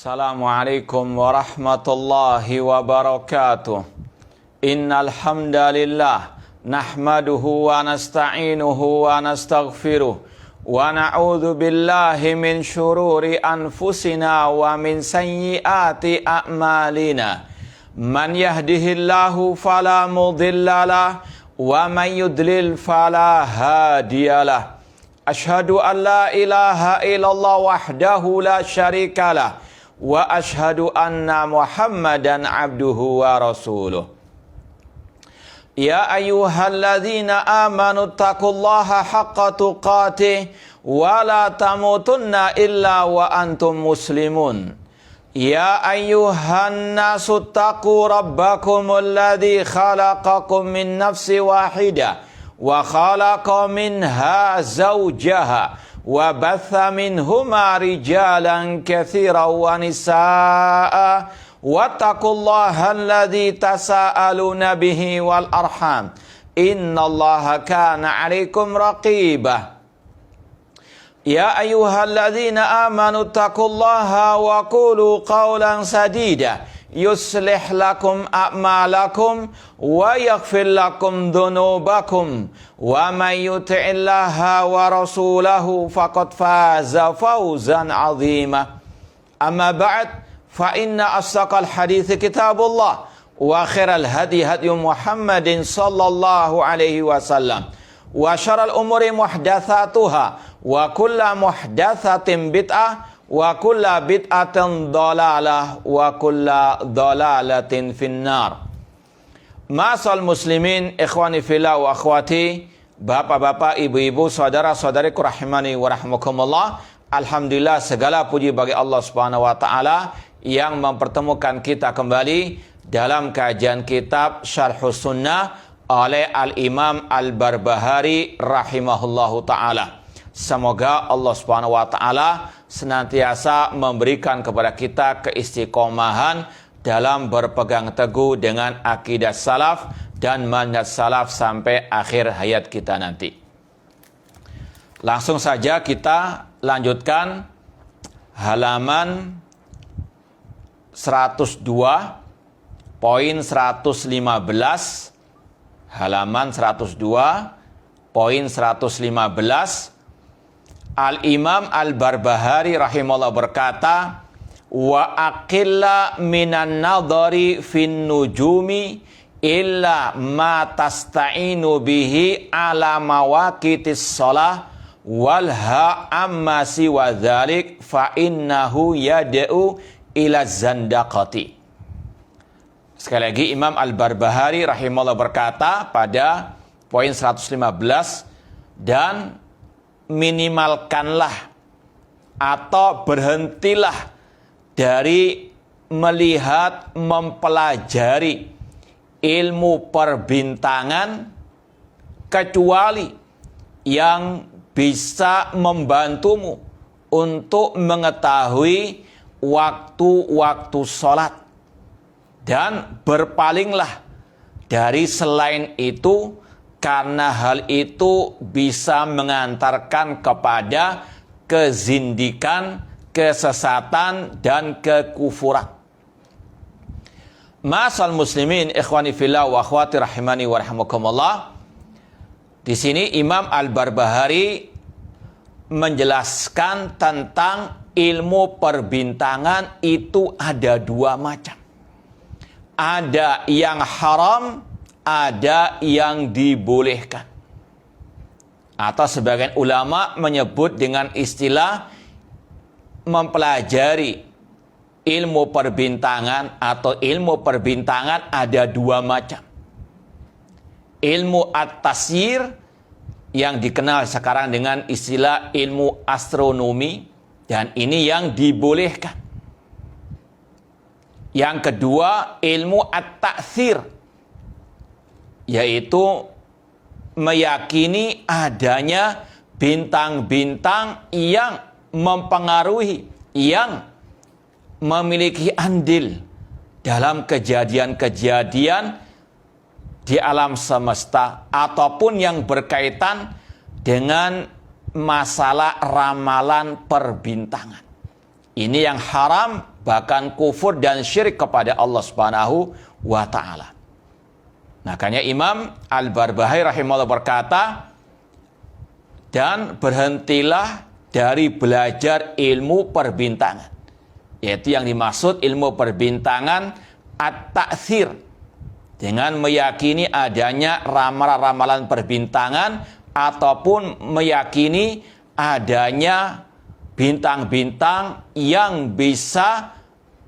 Assalamualaikum warahmatullahi wabarakatuh. Innal hamdalillah nahmaduhu wa nasta'inuhu wa nastaghfiruh wa na'udzu billahi min syururi anfusina wa min sayyiati a'malina. Man yahdihillahu fala mudhillalah wa man yudlil fala hadiyalah. Ashhadu an la ilaha illallah wahdahu la syarikalah wa ashhadu anna Muhammadan abduhu wa rasuluh. Ya ayyuhalladzina amanu taqullaha haqqa tuqatih wa la tamutunna illa wa antum muslimun. Ya ayyuhan nasu taqu rabbakumul ladzi khalaqakum min nafsin wahidah wa khalaqa minha zawjaha wa batha minhuma rijalan katsiran wa nisaa'a wattaqullaha alladzi tasaaluna bihi wal arham innallaha kana 'alaikum raqibah. Ya ayyuhalladzina amanu taqullaha wa qulu qawlan sadida yuslih lakum a'malakum wa yaghfir lakum dhunubakum wa may yuti'illaha wa rasulahu faqad faza fawzan 'azima. Amma ba'd, fa inna asdaqal hadithi kitabullah wa khairal hadi hadi Muhammadin sallallahu alaihi wasallam wa syarrul umuri muhdatsatuha wa kullu muhdatsatin bid'ah wa kulla bid'atin dhalalah wa kulla dhalalatin finnar. Ma'asal muslimin, ikhwani fillah wa akhwati, bapak-bapak, ibu-ibu, saudara-saudariku rahimani wa rahmakumullah. Alhamdulillah, segala puji bagi Allah Subhanahu wa taala yang mempertemukan kita kembali dalam kajian kitab Syarhus Sunnah oleh Al-Imam Al-Barbahari rahimahullahu taala. Semoga Allah Subhanahu wa taala senantiasa memberikan kepada kita keistiqomahan dalam berpegang teguh dengan akidah salaf dan manhaj salaf sampai akhir hayat kita nanti. Langsung saja kita lanjutkan halaman 102 poin 115. Halaman 102 poin 115. Al-Imam Al-Barbahari rahimahullah berkata, wa aqilla minan nadhari fin nujumi illa ma tasta'inu bihi ala mawaqitis shalah wal ha amma siwa dzalik fa innahu yad'u ila zandaqati. Sekali lagi, Imam Al-Barbahari rahimahullah berkata pada poin 115, dan minimalkanlah atau berhentilah dari melihat, mempelajari ilmu perbintangan kecuali yang bisa membantumu untuk mengetahui waktu-waktu sholat, dan berpalinglah dari selain itu karena hal itu bisa mengantarkan kepada kezindikan, kesesatan, dan kekufuran. Ma'asal muslimin, ikhwani fillah wa akhwati rahimani wa rahimakumullah. Di sini Imam Al-Barbahari menjelaskan tentang ilmu perbintangan itu ada dua macam. Ada yang haram, ada yang dibolehkan. Atau sebagian ulama menyebut dengan istilah mempelajari ilmu perbintangan atau ilmu perbintangan ada dua macam. Ilmu at-tasyir yang dikenal sekarang dengan istilah ilmu astronomi, dan ini yang dibolehkan. Yang kedua, ilmu at-ta'thir, yaitu meyakini adanya bintang-bintang yang mempengaruhi, yang memiliki andil dalam kejadian-kejadian di alam semesta, ataupun yang berkaitan dengan masalah ramalan perbintangan. Ini yang haram bahkan kufur dan syirik kepada Allah Subhanahu wa taala. Makanya Imam Al-Barbahari rahimahullah berkata, dan berhentilah dari belajar ilmu perbintangan. Yaitu yang dimaksud ilmu perbintangan at-ta'thir, dengan meyakini adanya ramalan-ramalan perbintangan ataupun meyakini adanya bintang-bintang yang bisa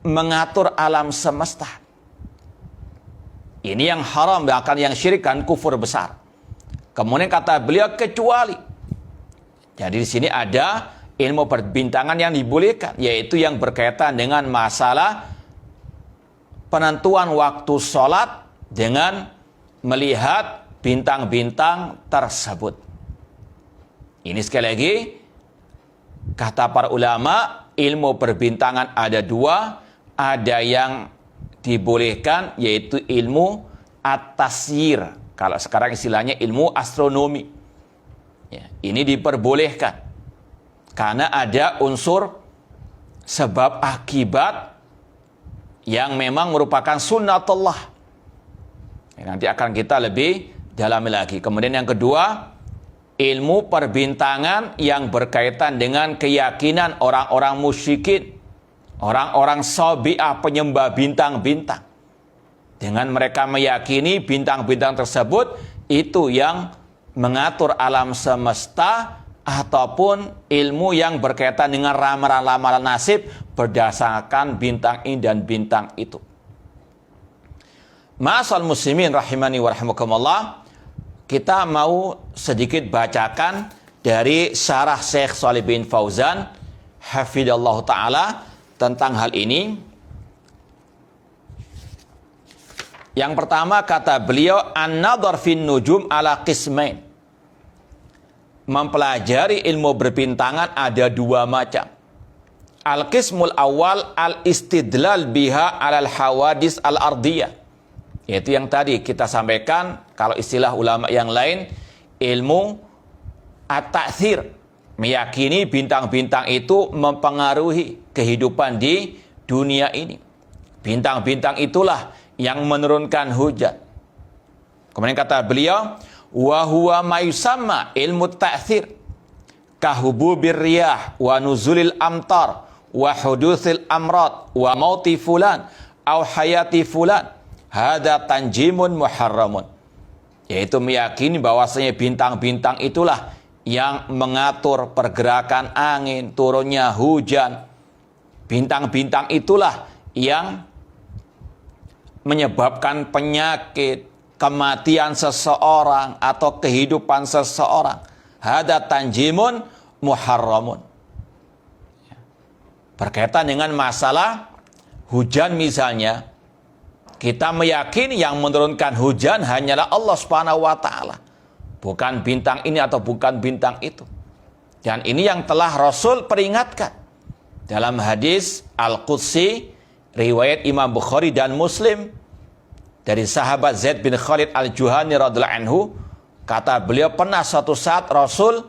mengatur alam semesta. Ini yang haram, bahkan yang syirik dan kufur besar. Kemudian kata beliau kecuali. Jadi di sini ada ilmu perbintangan yang dibolehkan, yaitu yang berkaitan dengan masalah penentuan waktu sholat dengan melihat bintang-bintang tersebut. Ini sekali lagi, kata para ulama, ilmu perbintangan ada dua. Ada yang dibolehkan, yaitu ilmu at-tasyir. Kalau sekarang istilahnya ilmu astronomi. Ya, ini diperbolehkan. Karena ada unsur sebab akibat yang memang merupakan sunnatullah. Ya, nanti akan kita lebih dalami lagi. Kemudian yang kedua, ilmu perbintangan yang berkaitan dengan keyakinan orang-orang musyrikin, orang-orang sabi'ah, penyembah bintang-bintang. Dengan mereka meyakini bintang-bintang tersebut itu yang mengatur alam semesta, ataupun ilmu yang berkaitan dengan ramalan-ramalan nasib berdasarkan bintang ini dan bintang itu. Ma'asal muslimin rahimani wa rahimakumullah, kita mau sedikit bacakan dari syarah Syekh Shalih bin Fauzan hafidhallahu ta'ala tentang hal ini. Yang pertama kata beliau, an-nadhar fin nujum ala qismain. Mempelajari ilmu berbintangan ada dua macam. Al-qismul awal al-istidlal biha alal hawadis al-ardiyah. Yaitu yang tadi kita sampaikan, kalau istilah ulama yang lain, ilmu at-ta'thir. Meyakini bintang-bintang itu mempengaruhi kehidupan di dunia ini. Bintang-bintang itulah yang menurunkan hujan. Kemudian kata beliau, wa huwa ma yusamma ilmu ta'thir kahububir riyah wa nuzulil amtar wa hudutsil amrad wa mauti fulan au hayati fulan hada tanjimun muharramun. Yaitu meyakini bahwasanya bintang-bintang itulah yang mengatur pergerakan angin, turunnya hujan. Bintang-bintang itulah yang menyebabkan penyakit, kematian seseorang atau kehidupan seseorang. Hada tanjimun muharramun. Berkaitan dengan masalah hujan misalnya, kita meyakini yang menurunkan hujan hanyalah Allah Subhanahu wa taala, bukan bintang ini atau bukan bintang itu. Dan ini yang telah Rasul peringatkan dalam hadis Al-Qudsi riwayat Imam Bukhari dan Muslim dari sahabat Zaid bin Khalid Al-Juhani radhiyallahu anhu, kata beliau pernah suatu saat Rasul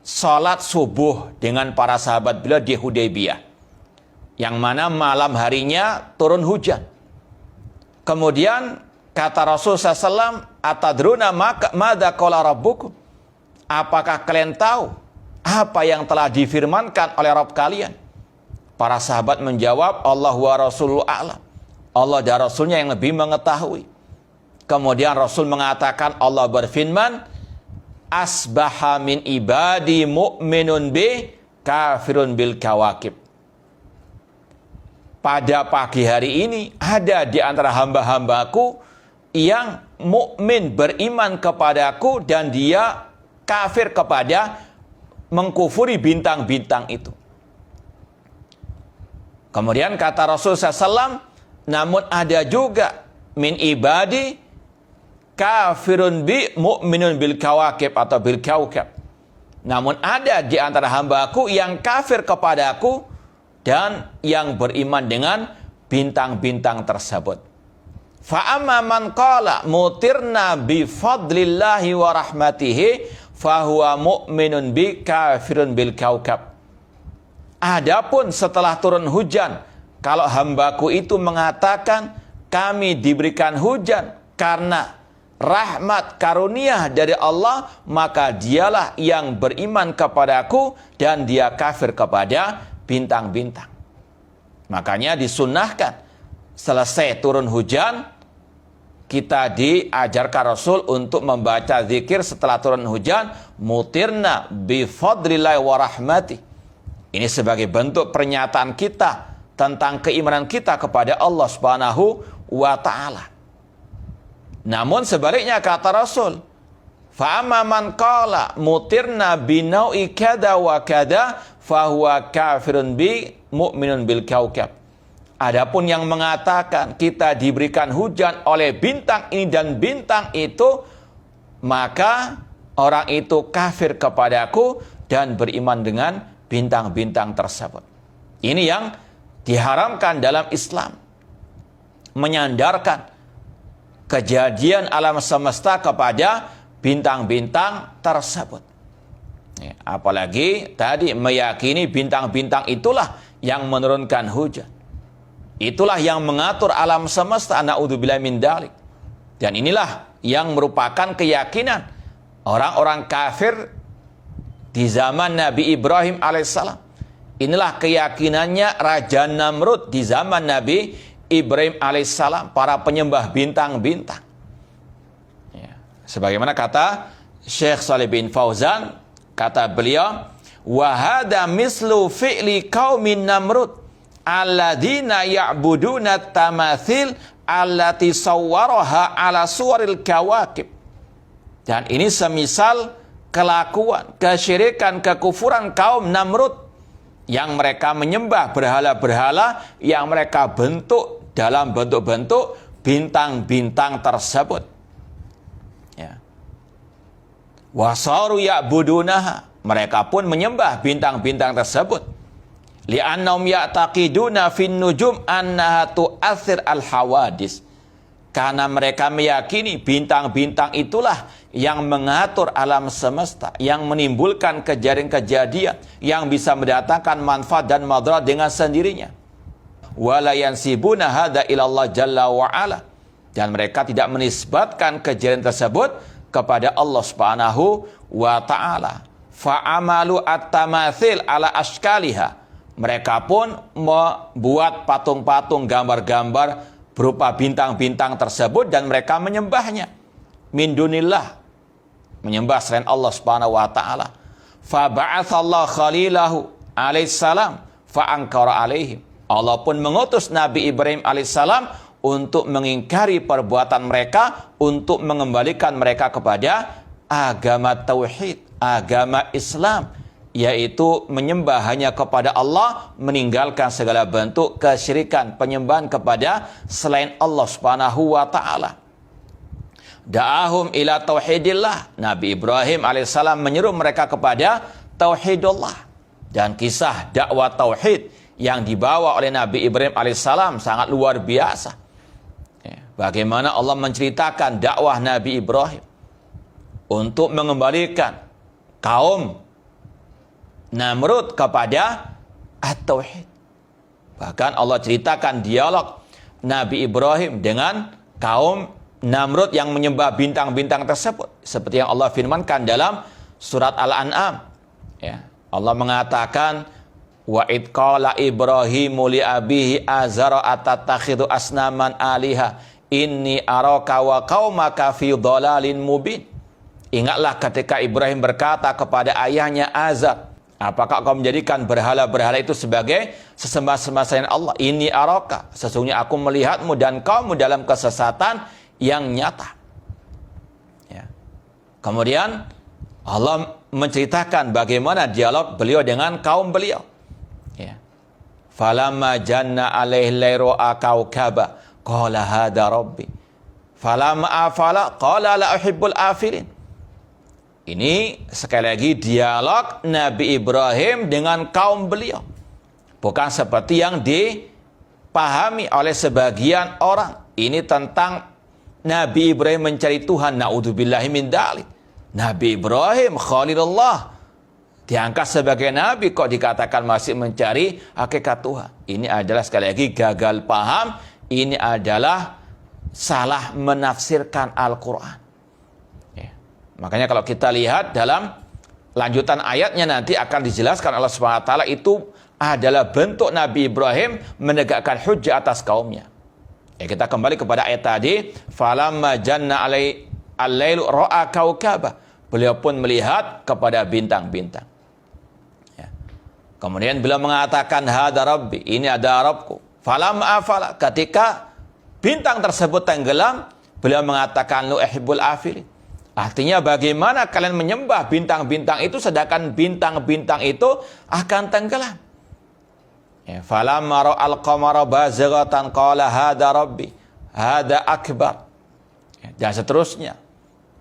salat subuh dengan para sahabat beliau di Hudaybiyah, yang mana malam harinya turun hujan. Kemudian kata Rasul SAW, atadruna madza qala rabbukum? Apakah kalian tahu apa yang telah difirmankan oleh Rabb kalian? Para sahabat menjawab, Allah wa Rasulullah a'lam. Allah dan Rasulnya yang lebih mengetahui. Kemudian Rasul mengatakan, Allah berfirman, asbaha min ibadi mu'minun bi kafirun bil kawakib. Pada pagi hari ini ada di antara hamba-hambaku yang mukmin beriman kepadaku dan dia kafir kepada mengkufuri bintang-bintang itu. Kemudian kata Rasul SAW, namun ada juga min ibadi kafirun bi mu'minun bil kawakib atau bil kaukab. Namun ada di antara hambaku yang kafir kepadaku dan yang beriman dengan bintang-bintang tersebut. Fa'amma man qala mutirna bi fadlillahi wa rahmatihi fahuwa mu'minun bi kafirun bil kaukab. Adapun setelah turun hujan kalau hambaku itu mengatakan kami diberikan hujan karena rahmat karunia dari Allah, maka dialah yang beriman kepadaku dan dia kafir kepada bintang-bintang. Makanya disunnahkan selesai turun hujan, kita diajarkan Rasul untuk membaca zikir setelah turun hujan, mutirna bifadlillahi wa rahmati. Ini sebagai bentuk pernyataan kita tentang keimanan kita kepada Allah Subhanahu wa ta'ala. Namun sebaliknya kata Rasul, fa'amma man qala mutirna binau'i kada wa kada fahuwa kafirun bi mu'minun bil kaukab. Adapun yang mengatakan kita diberikan hujan oleh bintang ini dan bintang itu, maka orang itu kafir kepadaku dan beriman dengan bintang-bintang tersebut. Ini yang diharamkan dalam Islam, menyandarkan kejadian alam semesta kepada bintang-bintang tersebut. Apalagi tadi meyakini bintang-bintang itulah yang menurunkan hujan. Itulah yang mengatur alam semesta, na'udzubillahi min dzalik. Dan inilah yang merupakan keyakinan orang-orang kafir di zaman Nabi Ibrahim alaihissalam. Inilah keyakinannya Raja Namrud di zaman Nabi Ibrahim alaihissalam, para penyembah bintang-bintang. Ya. Sebagaimana kata Syekh Shalih bin Fauzan, kata beliau, wa hadza mislu fi'li qaumin Namrud alladzina ya'buduna tamathil allati sawwaraha ala suwaril kawakib. Dan ini semisal kelakuan, kesyirikan, kekufuran kaum Namrud yang mereka menyembah berhala-berhala yang mereka bentuk dalam bentuk-bentuk bintang-bintang tersebut. Ya. Wasaru ya'budunaha, mereka pun menyembah bintang-bintang tersebut. Li'annahum ya'taqiduna fin nujum annaha tu'athir al-hawadis. Karena mereka meyakini bintang-bintang itulah yang mengatur alam semesta, yang menimbulkan kejadian-kejadian yang bisa mendatangkan manfaat dan madarat dengan sendirinya. Wala yansibuna hadza ila Allah jalla wa ala. Dan mereka tidak menisbatkan kejadian tersebut kepada Allah Subhanahu wa taala. Fa'amalu at-tamathil ala ashkaliha. Mereka pun membuat patung-patung, gambar-gambar berupa bintang-bintang tersebut dan mereka menyembahnya. Min dunillah, menyembah selain Allah Subhanahu wa taala. Fa ba'atsallahu khalilahu alaihissalam fa ankara alaihim. Allah pun mengutus Nabi Ibrahim alaihissalam untuk mengingkari perbuatan mereka, untuk mengembalikan mereka kepada agama tauhid, agama Islam, yaitu menyembah hanya kepada Allah, meninggalkan segala bentuk kesyirikan, penyembahan kepada selain Allah Subhanahu wa taala. Da'ahum ila tauhidillah. Nabi Ibrahim alaihissalam menyeru mereka kepada tauhidullah. Dan kisah dakwah tauhid yang dibawa oleh Nabi Ibrahim alaihissalam sangat luar biasa. Bagaimana Allah menceritakan dakwah Nabi Ibrahim untuk mengembalikan kaum Namrud kepada at-tauhid. Bahkan Allah ceritakan dialog Nabi Ibrahim dengan kaum Namrud yang menyembah bintang-bintang tersebut, seperti yang Allah firmankan dalam surat Al-An'am. Ya, Allah mengatakan, wa id qala Ibrahimu li abihi azara atatakhidu asnaman aliha inni araka wa qaumaka fi dhalalin mubin. Ingatlah ketika Ibrahim berkata kepada ayahnya Azar, apakah kau menjadikan berhala-berhala itu sebagai sesembah-sembah selain Allah? Inni araka, sesungguhnya aku melihatmu dan kaummu dalam kesesatan yang nyata. Ya. Kemudian Allah menceritakan bagaimana dialog beliau dengan kaum beliau. Ya. Falamma janna alaihi lairu akaukaba qala hada rabbi. Falamma afala qala la uhibbul afilin. Ini sekali lagi dialog Nabi Ibrahim dengan kaum beliau. Bukan seperti yang dipahami oleh sebagian orang. Ini tentang Nabi Ibrahim mencari Tuhan. Na'udzubillahi min dzalik. Nabi Ibrahim Khalilullah, Diangkat sebagai nabi kok dikatakan masih mencari hakikat Tuhan. Ini adalah sekali lagi gagal paham, ini adalah salah menafsirkan Al-Quran. Ya. Makanya kalau kita lihat dalam lanjutan ayatnya nanti akan dijelaskan Allah SWT itu adalah bentuk Nabi Ibrahim menegakkan hujjah atas kaumnya. Ya, kita kembali kepada ayat tadi, falamma janna al-lailu ra'a kaukaba. Beliau pun melihat kepada bintang-bintang. Ya. Kemudian beliau mengatakan hada rabbi, ini ada Rabbku. Falamma afala, ketika bintang tersebut tenggelam, beliau mengatakan lu uhibbul afilin. Artinya bagaimana kalian menyembah bintang-bintang itu sedangkan bintang-bintang itu akan tenggelam. Ya, falamma ra'al qamara bazighatan qala hada rabbi, hada akbar. Ya, dan seterusnya.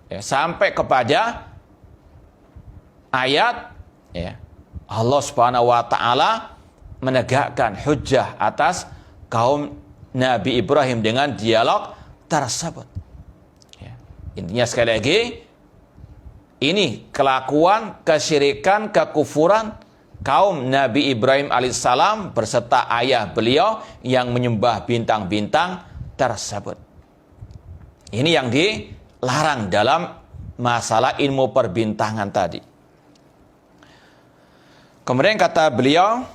Ya, sampai kepada ayat ya, Allah Subhanahu wa taala menegakkan hujjah atas kaum Nabi Ibrahim dengan dialog tersebut. Ya. Intinya sekali lagi, ini kelakuan kesyirikan, kekufuran kaum Nabi Ibrahim alaihissalam berserta ayah beliau yang menyembah bintang-bintang tersebut. Ini yang dilarang dalam masalah ilmu perbintangan tadi. Kemudian kata beliau,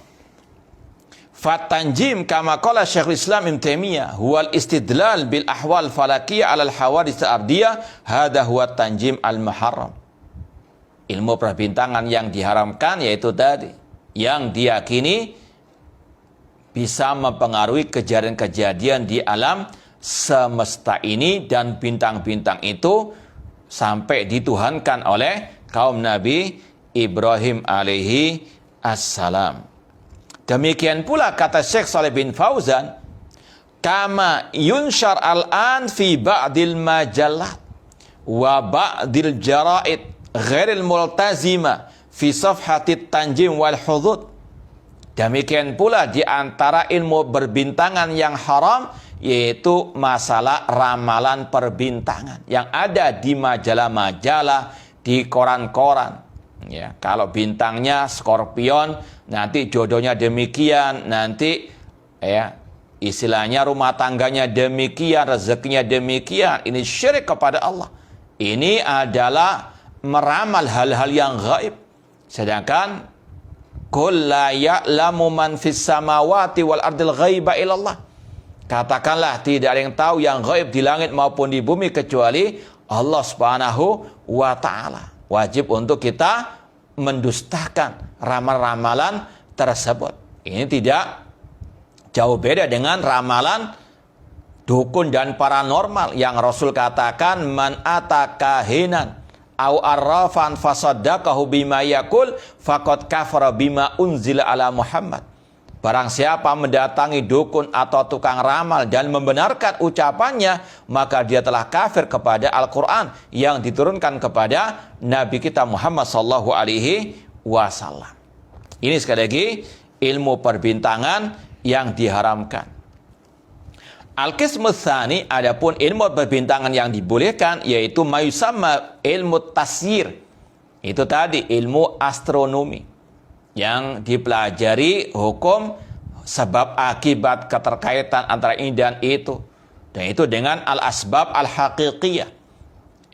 Fatanjim kama qala Syekhul Islam Ibnu Taimiyah huwal istidlal bil ahwal falakiyah 'alal hawadits ardiyah, hadha huwa tanjim al muharram. Ilmu perbintangan yang diharamkan yaitu tadi yang diyakini bisa mempengaruhi kejadian-kejadian di alam semesta ini dan bintang-bintang itu sampai dituhankan oleh kaum Nabi Ibrahim alaihi assalam. Demikian pula kata Syekh Shalih bin Fauzan, kama yunshar al-an fi ba'dil majallat wa ba'dil jara'id ghairil multazima fi safhatit tanjim wal hudud. Demikian pula di antara ilmu berbintangan yang haram yaitu masalah ramalan perbintangan yang ada di majalah-majalah, di koran-koran. Ya, kalau bintangnya Skorpion, nanti jodohnya demikian, nanti ya istilahnya rumah tangganya demikian, rezekinya demikian. Ini syirik kepada Allah. Ini adalah meramal hal-hal yang gaib. Sedangkan qul la ya'lamu man fis samawati wal ardil ghaiba illallah. Katakanlah tidak ada yang tahu yang gaib di langit maupun di bumi kecuali Allah Subhanahu wa taala. Wajib untuk kita mendustakan ramal-ramalan tersebut. Ini tidak jauh beda dengan ramalan dukun dan paranormal yang Rasul katakan man atakahinan au arrafan fasaddaqahu bima yaqul faqad kafara bima unzila ala Muhammad. Barang siapa mendatangi dukun atau tukang ramal dan membenarkan ucapannya, maka dia telah kafir kepada Al-Quran yang diturunkan kepada Nabi kita Muhammad sallallahu alaihi wasallam. Ini sekali lagi ilmu perbintangan yang diharamkan. Al-Qismu Tsani, adapun ilmu perbintangan yang dibolehkan yaitu mayusamma ilmu tasyir. Itu tadi ilmu astronomi yang dipelajari hukum sebab akibat keterkaitan antara ini dan itu. Dan itu dengan al-asbab al-haqiqiyah.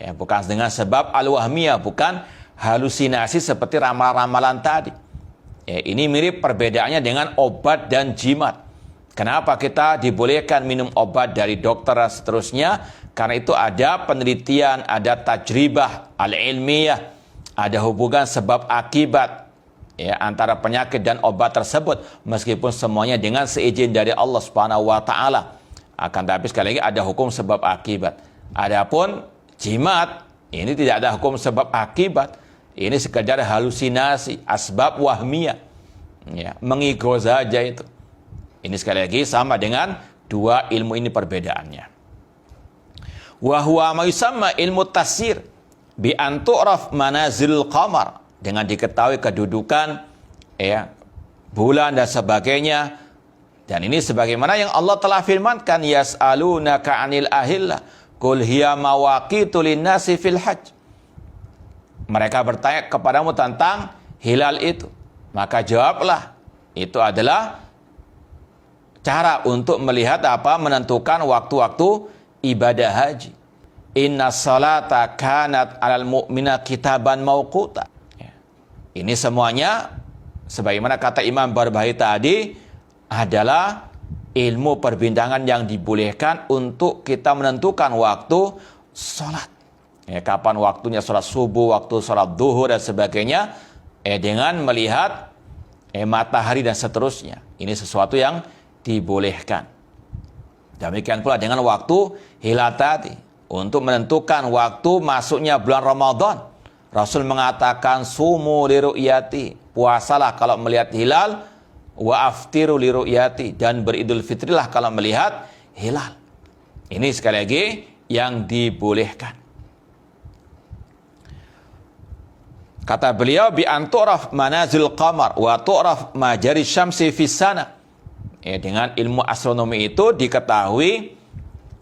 Ya, bukan dengan sebab al-wahmiyah, bukan halusinasi seperti ramalan-ramalan tadi. Ya, ini mirip perbedaannya dengan obat dan jimat. Kenapa kita dibolehkan minum obat dari dokter dan seterusnya? Karena itu ada penelitian, ada tajribah al-ilmiyah, ada hubungan sebab akibat ya, antara penyakit dan obat tersebut, meskipun semuanya dengan seizin dari Allah Subhanahu wa taala. Akan tapi sekali lagi ada hukum sebab akibat. Adapun jimat, ini tidak ada hukum sebab akibat. Ini sekedar halusinasi, asbab wahmiyah. Ya, mengigo saja itu. Ini sekali lagi sama dengan dua ilmu ini perbedaannya. Wa huwa ma yusamma ilmu tasyir bi an tu'raf manazilul qamar, dengan diketahui kedudukan ya bulan dan sebagainya. Dan ini sebagaimana yang Allah telah firmankan, yas'alunaka 'anil ahillah qul hiya mawaqitu lin-nasi fil hajj. Mereka bertanya kepadamu tentang hilal itu? Maka jawablah, itu adalah cara untuk melihat menentukan waktu-waktu ibadah haji. Inna salata kanat alal mu'mina kitaban mauquta. Ini semuanya sebagaimana kata Imam Barbahari tadi adalah ilmu perbintangan yang dibolehkan untuk kita menentukan waktu sholat. Kapan waktunya sholat subuh, waktu sholat duhur dan sebagainya, dengan melihat matahari dan seterusnya. Ini sesuatu yang dibolehkan. Demikian pula dengan waktu hilal tadi. Untuk menentukan waktu masuknya bulan Ramadan. Rasul mengatakan sumu li ru'yati. Puasalah kalau melihat hilal, wa aftiru li ru'yati, dan beridul fitrilah kalau melihat hilal. Ini sekali lagi yang dibolehkan. Kata beliau, bi anturaf manazil qamar wa tu'raf majari syamsi fis sana. Dengan ilmu astronomi itu diketahui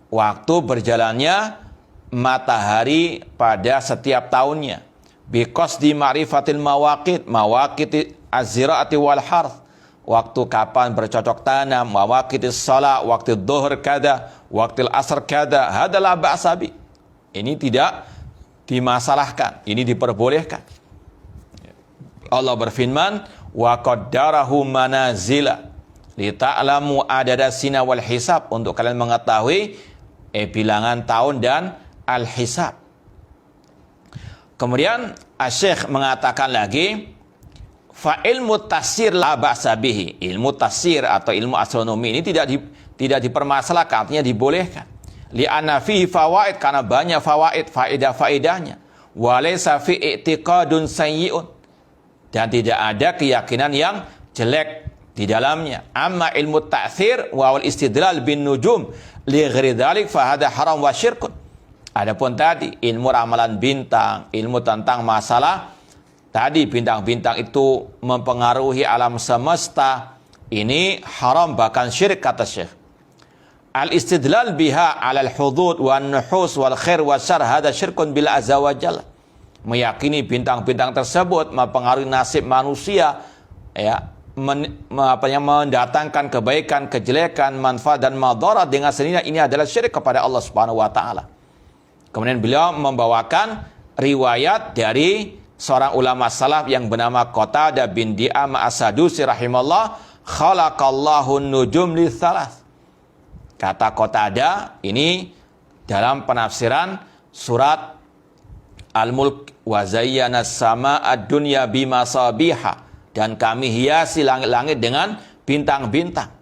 waktu berjalannya matahari pada setiap tahunnya. Bi qasdi ma'rifatil mawaqit az-ziraati wal harth. Waktu kapan bercocok tanam, mawaqitis shalah, waktu dhuhr kada, waktu asar kada, hadalah ba'sabi. Ini tidak dimasalahkan, ini diperbolehkan. Allah berfirman, wa qaddarahu manazila lita'lamu adada sina wal hisab, untuk kalian mengetahui bilangan tahun dan al-hisab. Kemudian Asy-Syaikh mengatakan lagi, fa ilmu tafsir la ba'sa bihi. Ilmu tafsir atau ilmu astronomi ini tidak dipermasalahkan, artinya dibolehkan. Li'anna fihi fawaid, karena banyak fawaid, faedah-faedahnya. Wa laysa fi i'tiqadun sayyi'un, dan tidak ada keyakinan yang jelek di dalamnya. Amma ilmu ta'thir wa wal istidlal bin nujum li ghairi dzalik fa hada haram wa syirkun. Adapun tadi ilmu ramalan bintang, ilmu tentang masalah tadi bintang-bintang itu mempengaruhi alam semesta, ini haram bahkan syirik, kata Syekh. Al-istidlal biha 'ala al-hudud wan nuhus wal khair wa syarr hada syirkun bil azza wa jalla. Meyakini bintang-bintang tersebut mempengaruhi nasib manusia, mendatangkan kebaikan, kejelekan, manfaat dan madarat dengan sendirinya, ini adalah syirik kepada Allah Subhanahu wa taala. Kemudian beliau membawakan riwayat dari seorang ulama salaf yang bernama Qatadah bin Di'am as-Sadusi rahimallah, khalaqallahu nujum li thalas. Kata Qatadah ini dalam penafsiran surat Al-Mulk, wa zayyana as-samaa'a ad-dunya bimasabiha, dan kami hiasi langit-langit dengan bintang-bintang.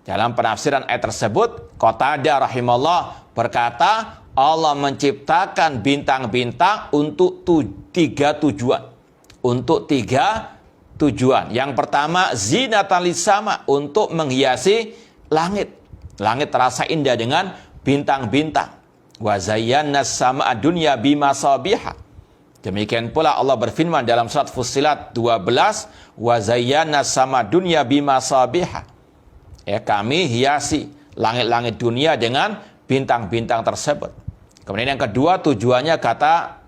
Dalam penafsiran ayat tersebut, Qatadah rahimahullah berkata, Allah menciptakan bintang-bintang untuk tiga tujuan. Untuk tiga tujuan. Yang pertama, zinatan lisama, untuk menghiasi langit. Langit terasa indah dengan bintang-bintang. Wa zayyana as-samaa'a ad-dunya bimasabiha. Demikian pula Allah berfirman dalam surat Fussilat 12, wa zayyana as-samaa'a ad-dunya bimasabiha. Kami hiasi langit-langit dunia dengan bintang-bintang tersebut. Kemudian yang kedua tujuannya, kata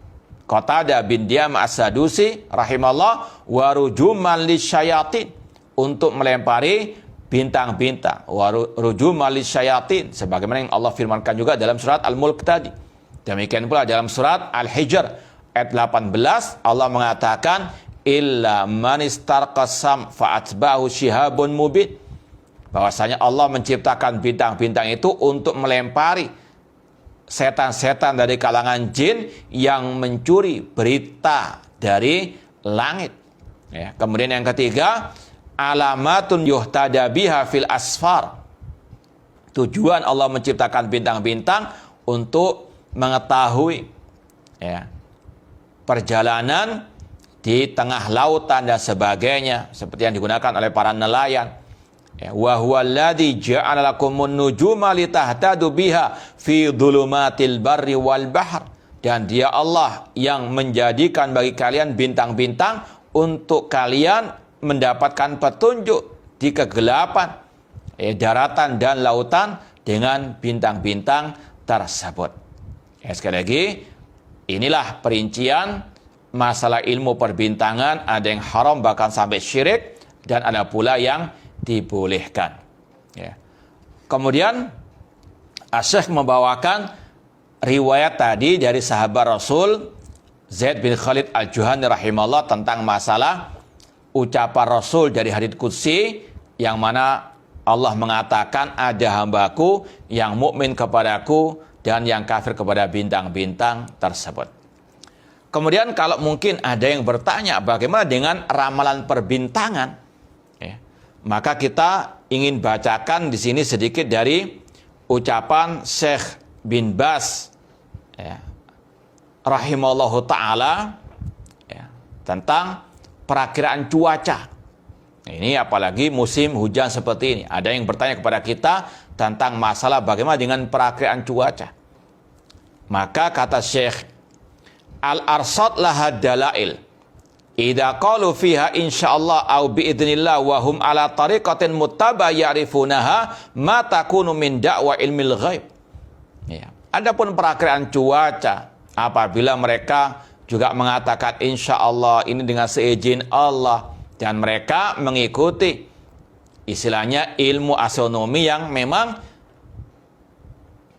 Qatadah bin Di'am as-Sadusi rahimallah, wa rujuman lisyayatin, untuk melempari bintang-bintang. Wa rujuman lisyayatin, sebagaimana yang Allah firmankan juga dalam surat Al-Mulk tadi. Demikian pula dalam surat Al-Hijr ayat 18, Allah mengatakan, illa man istarqasam fa'atba'hu shihabun mubin. Bahwasanya Allah menciptakan bintang-bintang itu untuk melempari setan-setan dari kalangan jin yang mencuri berita dari langit. Kemudian yang ketiga, alamatun yuhtada biha fil asfar. Tujuan Allah menciptakan bintang-bintang untuk mengetahui perjalanan di tengah lautan dan sebagainya, seperti yang digunakan oleh para nelayan. Wa huwa alladzi ja'ala lakumun nujuma litahtadu biha fi dhulumatil barri wal bahr. Dan dia Allah yang menjadikan bagi kalian bintang-bintang untuk kalian mendapatkan petunjuk di kegelapan daratan dan lautan dengan bintang-bintang tersebut. Sekali lagi, inilah perincian masalah ilmu perbintangan, ada yang haram bahkan sampai syirik, dan ada pula yang dibolehkan. Ya. Kemudian Asy-Syaikh membawakan riwayat tadi dari sahabat Rasul Zaid bin Khalid Al-Juhani rahimahullah tentang masalah ucapan Rasul dari hadits qudsi yang mana Allah mengatakan ada hambaku yang mukmin kepadaku dan yang kafir kepada bintang-bintang tersebut. Kemudian kalau mungkin ada yang bertanya bagaimana dengan ramalan perbintangan, ya, maka kita ingin bacakan di sini sedikit dari ucapan Syekh bin Baz, ya, rahimahullahu ta'ala, ya, tentang perakiraan cuaca. Ini apalagi musim hujan seperti ini. Ada yang bertanya kepada kita tentang masalah bagaimana dengan perakiraan cuaca. Maka kata Syekh, al-arsad laha dalail. Idza qalu fiha insyaallah au biidznillah wa hum ala tariqatin muttaba ya'rifunaha ma takunu min da'wa ilmil ghaib. Ya. Adapun perakiraan cuaca, apabila mereka juga mengatakan insyaallah ini dengan seizin Allah, dan mereka mengikuti istilahnya ilmu astronomi yang memang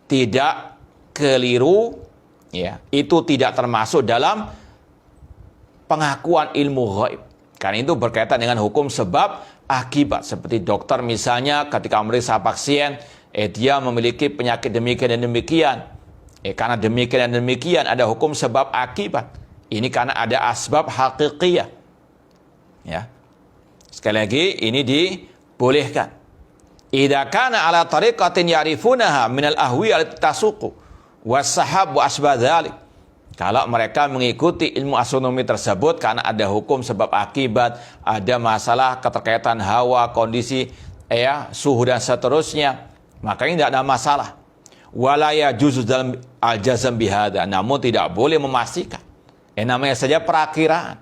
tidak keliru, ya, itu tidak termasuk dalam pengakuan ilmu ghaib. Karena itu berkaitan dengan hukum sebab akibat. Seperti dokter misalnya ketika memeriksa pasien, dia memiliki penyakit demikian dan demikian. Karena demikian dan demikian ada hukum sebab akibat. Ini karena ada asbab hakikiyah. Ya. Sekali lagi ini dibolehkan. Idza kana ala tariqatin ya'rifunaha minal ahwi al-tasuqu was-sahab wa asbadzalik. Kalau mereka mengikuti ilmu astronomi tersebut karena ada hukum sebab akibat, ada masalah keterkaitan hawa, kondisi suhu dan seterusnya, maka ini tidak ada masalah. Wala yajuzu dalam al-jazm bihadza, namun tidak boleh memastikan. Namanya saja perakiraan.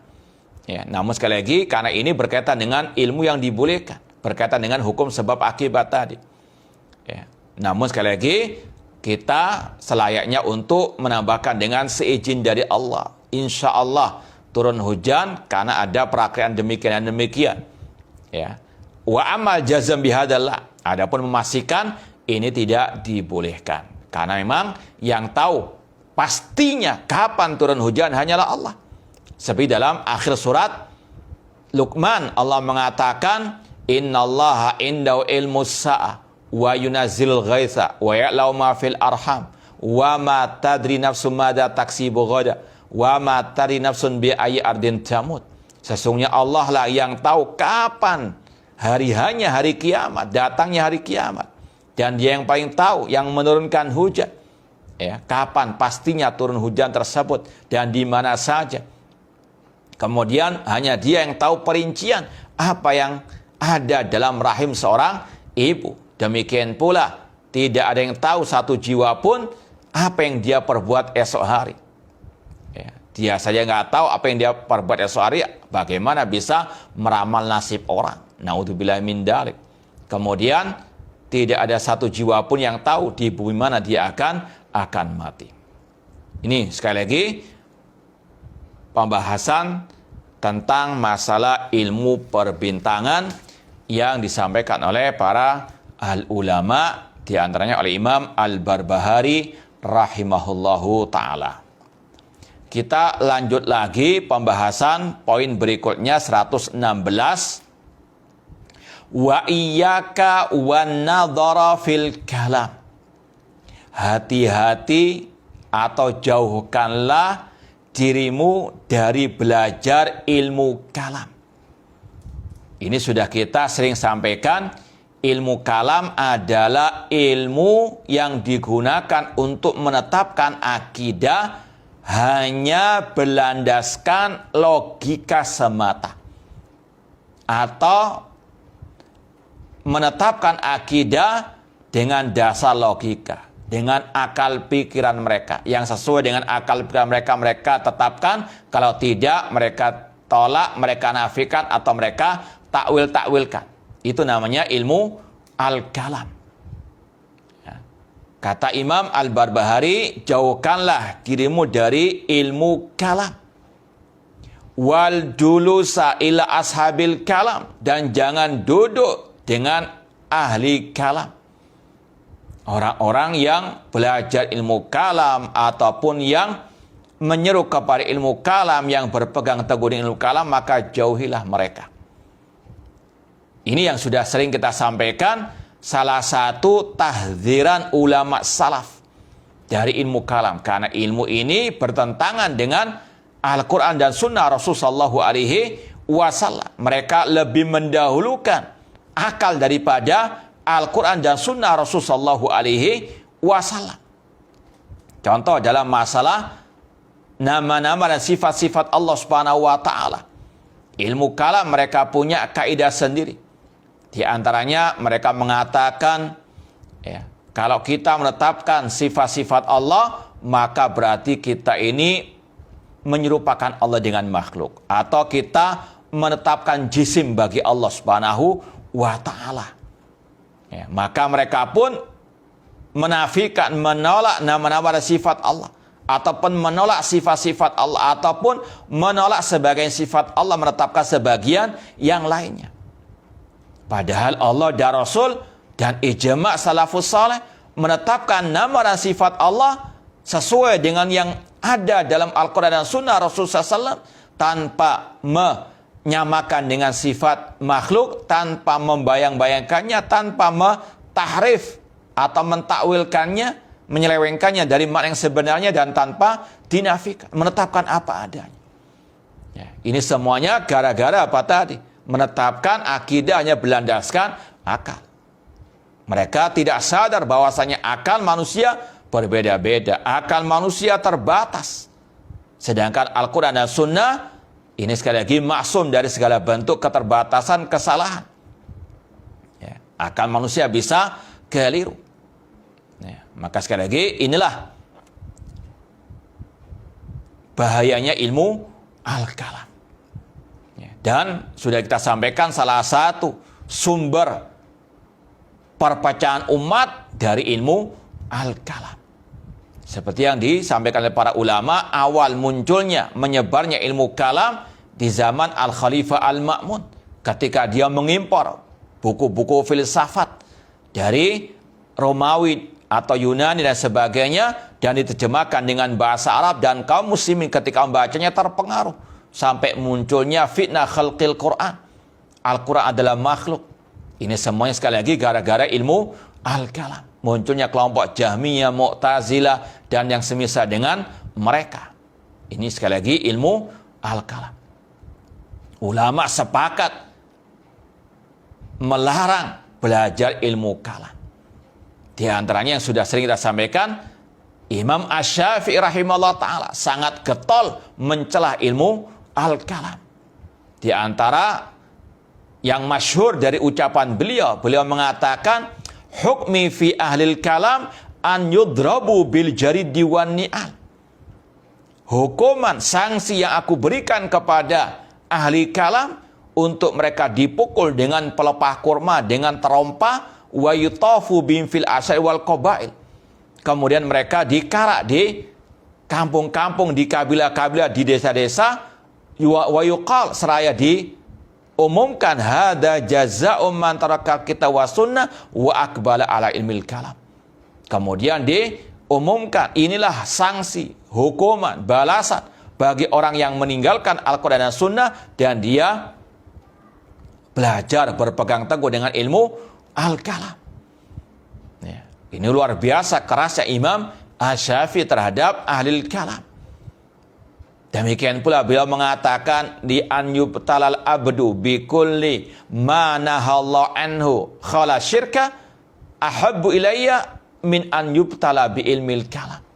Ya, namun sekali lagi karena ini berkaitan dengan ilmu yang dibolehkan, berkaitan dengan hukum sebab akibat tadi. Ya, namun sekali lagi kita selayaknya untuk menambahkan dengan seizin dari Allah. Insya Allah turun hujan karena ada perakiraan demikian dan demikian. Ya. Wa amal jazm bihadallah. Adapun memastikan ini tidak dibolehkan. Karena memang yang tahu pastinya kapan turun hujan hanyalah Allah. Seperti dalam akhir surat Luqman Allah mengatakan innallaha indahu ilmus sa'ah wa yunazzilul ghaitsa wa ya'lamu ma fil arham wa ma tadri nafsum madza taksibu ghada wa ma tadri nafsun bi ayyi ardin tamut. Sesungguhnya Allah lah yang tahu kapan hari-hanya hari kiamat, datangnya hari kiamat, dan Dia yang paling tahu yang menurunkan hujan, ya, kapan pastinya turun hujan tersebut dan di mana saja. Kemudian hanya Dia yang tahu perincian apa yang ada dalam rahim seorang ibu. Demikian pula tidak ada yang tahu satu jiwa pun apa yang dia perbuat esok hari. Ya, dia saja nggak tahu apa yang dia perbuat esok hari, bagaimana bisa meramal nasib orang. Naudzubillah min dzalik. Kemudian tidak ada satu jiwa pun yang tahu di bumi mana dia akan mati. Ini sekali lagi pembahasan tentang masalah ilmu perbintangan yang disampaikan oleh para al-ulama, di antaranya oleh Imam Al-Barbahari rahimahullahu ta'ala. Kita lanjut lagi pembahasan poin berikutnya 116. Wa iyyaka wan nadhara fil kalam. Hati-hati atau jauhkanlah dirimu dari belajar ilmu kalam. Ini sudah kita sering sampaikan, ilmu kalam adalah ilmu yang digunakan untuk menetapkan akidah hanya berlandaskan logika semata. Atau menetapkan akidah dengan dasar logika, dengan akal pikiran mereka. Yang sesuai dengan akal pikiran mereka, mereka tetapkan. Kalau tidak, mereka tolak, mereka nafikan, atau mereka takwil-takwilkan. Itu namanya ilmu al-kalam. Ya. Kata Imam Al-Barbahari, jauhkanlah dirimu dari ilmu kalam. wal julusa ila ashabil kalam, dan jangan duduk dengan ahli kalam. Orang-orang yang belajar ilmu kalam ataupun yang menyeru kepada ilmu kalam, yang berpegang teguh dengan ilmu kalam, maka jauhilah mereka. Ini yang sudah sering kita sampaikan, salah satu tahdziran ulama salaf dari ilmu kalam, karena ilmu ini bertentangan dengan Al-Quran dan Sunnah Rasulullah SAW. Mereka lebih mendahulukan akal daripada Al-Quran dan Sunnah Rasulullah SAW. Contoh dalam masalah nama-nama dan sifat-sifat Allah Subhanahu wa Ta'ala, ilmu kalam mereka punya kaidah sendiri. Di antaranya mereka mengatakan, ya, kalau kita menetapkan sifat-sifat Allah, maka berarti kita ini menyerupakan Allah dengan makhluk, atau kita menetapkan jisim bagi Allah Subhanahu wa Ta'ala. Ya, maka mereka pun menafikan, menolak nama-nama dan sifat Allah, ataupun menolak sifat-sifat Allah, ataupun menolak sebagian sifat Allah, menetapkan sebagian yang lainnya. Padahal Allah dan Rasul dan ijma' salafus saleh menetapkan nama dan sifat Allah sesuai dengan yang ada dalam Al-Quran dan Sunnah Rasulullah SAW, tanpa menyamakan dengan sifat makhluk, tanpa membayang-bayangkannya, tanpa mentahrif atau mentakwilkannya, menyelewengkannya dari makna yang sebenarnya, dan tanpa dinafikan, menetapkan apa adanya. Ya, ini semuanya gara-gara apa tadi? Menetapkan akidahnya berlandaskan akal. Mereka tidak sadar bahwasanya akal manusia berbeda-beda, akal manusia terbatas. Sedangkan Al-Quran dan Sunnah ini sekali lagi maksum dari segala bentuk keterbatasan, kesalahan. Ya, akal manusia bisa keliru. Ya, maka sekali lagi inilah bahayanya ilmu al-kalam. Ya, dan sudah kita sampaikan salah satu sumber perpecahan umat dari ilmu al-kalam. Seperti yang disampaikan oleh para ulama, awal munculnya, menyebarnya ilmu kalam di zaman Al-Khalifah Al-Ma'mun, ketika dia mengimpor buku-buku filsafat dari Romawi atau Yunani dan sebagainya, dan diterjemahkan dengan bahasa Arab, dan kaum muslimin ketika membacanya terpengaruh, sampai munculnya fitnah khalqil Quran. Al-Quran adalah makhluk. Ini semuanya sekali lagi gara-gara ilmu al-kalam. Munculnya kelompok Jahmiyah, Mu'tazilah, dan yang semisal dengan mereka. Ini sekali lagi ilmu al-kalam. Ulama sepakat melarang belajar ilmu kalam. Di antaranya yang sudah sering kita sampaikan, Imam Asy-Syafi'i rahimahullah ta'ala sangat getol mencela ilmu al-kalam. Di antara yang masyhur dari ucapan beliau, beliau mengatakan, hukmi fi ahlil kalam an yudrabu bil jaridi wan ni'al. Hukuman, sanksi yang aku berikan kepada ahli kalam, untuk mereka dipukul dengan pelepah kurma, dengan terompa, wa yutafu bim fil asai wal qabail. Kemudian mereka dikarak di kampung-kampung, di kabilah-kabilah, di desa-desa, wa yuqal, seraya diumumkan, hada jazaa'um man taraka kitab wa sunnah wa aqbala ala ilmil kalam. Kemudian diumumkan, inilah sanksi, hukuman, balasan bagi orang yang meninggalkan Al-Quran dan Sunnah, dan dia belajar berpegang teguh dengan ilmu al-kalam. Ya, ini luar biasa kerasnya Imam Asy-Syafi'i terhadap ahli kalam. Demikian pula beliau mengatakan, di an yubtalal abdu bi kulli ma nahallahu anhu khala syirka ahabbu ilayya min an yubtala bi ilmil kalam.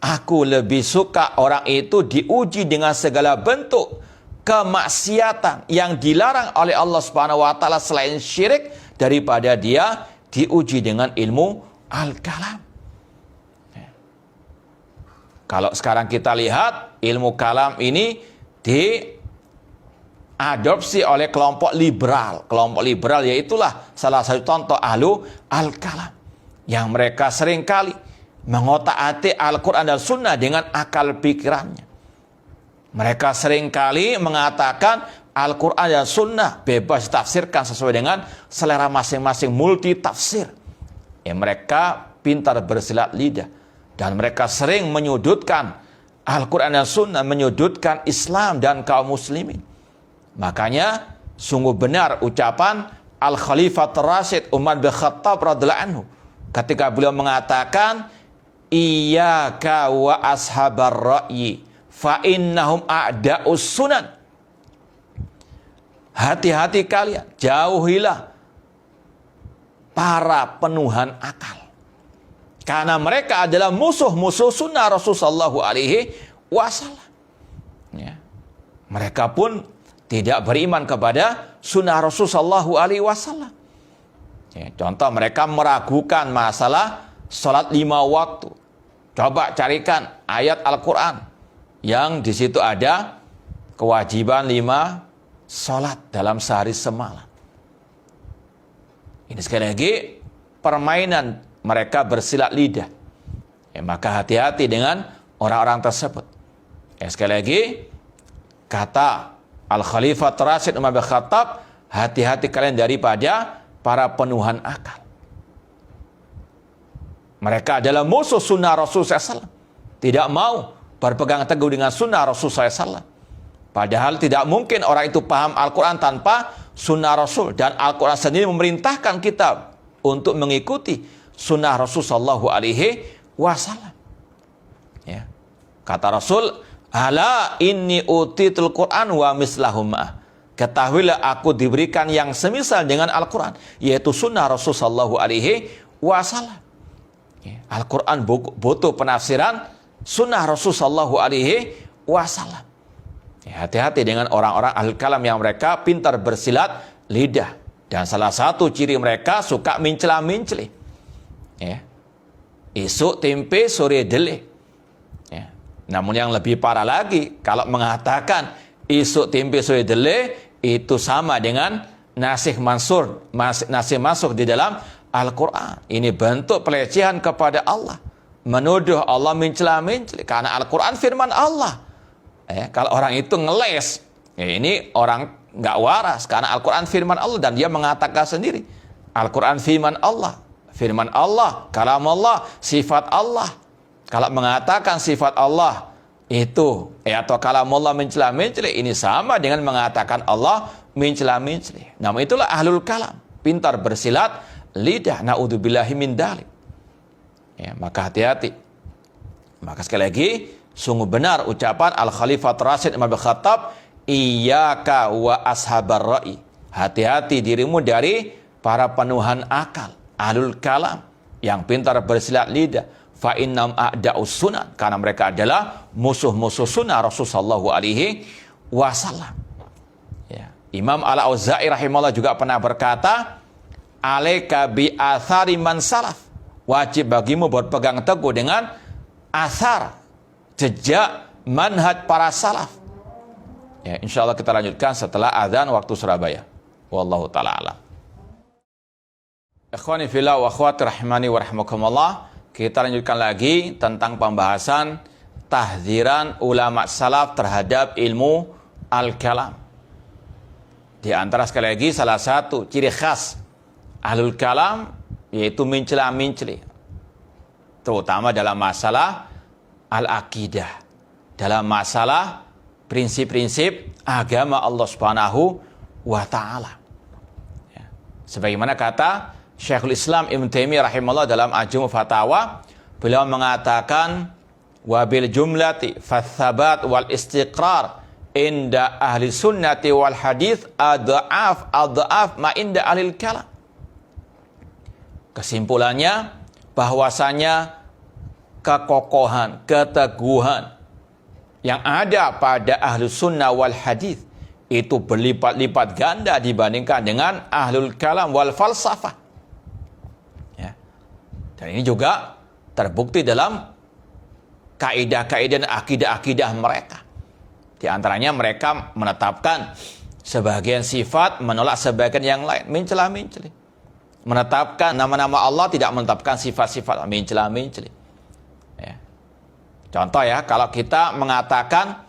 Aku lebih suka orang itu diuji dengan segala bentuk kemaksiatan yang dilarang oleh Allah Subhanahu wa taala selain syirik, daripada dia diuji dengan ilmu al-kalam. Kalau sekarang kita lihat, ilmu kalam ini diadopsi oleh kelompok liberal. Kelompok liberal yaitulah salah satu contoh ahlu al-kalam, yang mereka seringkali mengotak-atik Al-Quran dan Sunnah dengan akal pikirannya. Mereka seringkali mengatakan Al-Quran dan Sunnah bebas ditafsirkan sesuai dengan selera masing-masing, multi tafsir. Mereka pintar bersilat lidah. Dan mereka sering menyudutkan Al-Quran dan Sunnah, menyudutkan Islam dan kaum muslimin. Makanya sungguh benar ucapan Al-Khalifah Rasyid Umar bin Khattab radhiyallahu anhu ketika beliau mengatakan, iyyaka wa ashabar ra'yi fa innahum a'da'us sunan. Hati-hati kalian, jauhilah para penuhan akal. Karena mereka adalah musuh-musuh sunnah Rasulullah SAW. Ya. Mereka pun tidak beriman kepada sunnah Rasulullah SAW. Ya, contoh mereka meragukan masalah sholat 5 waktu. Coba carikan ayat Al-Quran yang di situ ada kewajiban 5 sholat dalam sehari semalam. Ini sekali lagi permainan mereka bersilat lidah. Maka hati-hati dengan orang-orang tersebut. Sekali lagi kata Al-Khalifah Rasyid Umar bin Khattab, hati-hati kalian daripada para penuhan akal. Mereka adalah musuh sunnah Rasulullah SAW. Tidak mau berpegang teguh dengan sunnah Rasulullah SAW. Padahal tidak mungkin orang itu paham Al-Quran tanpa sunnah Rasul. Dan Al-Quran sendiri memerintahkan kita untuk mengikuti sunnah Rasulullah SAW. Ya. Kata Rasul, ala inni utitul Quran wa mislahumah. Ketahuilah aku diberikan yang semisal dengan Al-Quran, yaitu sunnah Rasulullah SAW. Ya. Al-Quran butuh penafsiran sunnah Rasulullah SAW. Ya, hati-hati dengan orang-orang ahli kalam yang mereka pintar bersilat lidah. Dan salah satu ciri mereka suka mencela-mencela. Ya. Isuk tempe sore dele. Ya. Namun yang lebih parah lagi, kalau mengatakan isuk tempe sore dele itu sama dengan nasih mansur di dalam Al-Quran. Ini bentuk pelecehan kepada Allah, menuduh Allah mencela-mencela, karena Al-Quran firman Allah. Kalau orang itu ngeles, ini orang nggak waras, karena Al-Quran firman Allah dan dia mengatakan sendiri Al-Quran firman Allah. Firman Allah, kalam Allah, sifat Allah. Kalau mengatakan sifat Allah itu atau kalam Allah mencela-mencela, ini sama dengan mengatakan Allah mencela-mencela. Namun itulah ahlul kalam, pintar bersilat lidah. Naudzubillahi min dzalik. Ya, maka hati-hati. Maka sekali lagi, sungguh benar ucapan Al-Khalifah Rasyid Umar bin Khattab, iyyaka wa ashabar ra'i. Hati-hati dirimu dari para penuhan akal, ahlul kalam yang pintar bersilat lidah. Fa innam a'da'us sunan, karena mereka adalah musuh-musuh sunnah Rasulullah SAW. Ya. Imam Al-Auza'i rahimahullah juga pernah berkata, alaika bi athari man salaf. Wajib bagimu berpegang teguh dengan asar, jejak manhaj para salaf. Ya, insya Allah kita lanjutkan setelah azan waktu Surabaya. Wallahu ta'ala alam. Ikhwani fillah wa akhwati rahimani wa rahimakumullah. Kita lanjutkan lagi tentang pembahasan tahdziran ulama salaf terhadap ilmu al-kalam. Di antara sekali lagi salah satu ciri khas ahlul kalam yaitu mencela-mencela, terutama dalam masalah al-aqidah, dalam masalah prinsip-prinsip agama Allah Subhanahu wa taala. Ya. Sebagaimana kata Syekhul Islam Ibnu Taimiyah rahimahullah dalam Majmu' Fatawa, beliau mengatakan wabil jumlati fatsabat wal istiqrar inda ahli sunnati wal hadits adhaf ma inda ahli kalam. Kesimpulannya bahwasanya kekokohan, keteguhan yang ada pada ahli sunnah wal hadits itu berlipat-lipat ganda dibandingkan dengan ahlul kalam wal falsafah. Ya. Dan ini juga terbukti dalam kaidah-kaidah dan akidah-akidah mereka. Di antaranya mereka menetapkan sebagian sifat, menolak sebagian yang lain, mencela-mencela. Menetapkan nama-nama Allah, tidak menetapkan sifat-sifat, mencela-mencela. Ya. Contoh ya, kalau kita mengatakan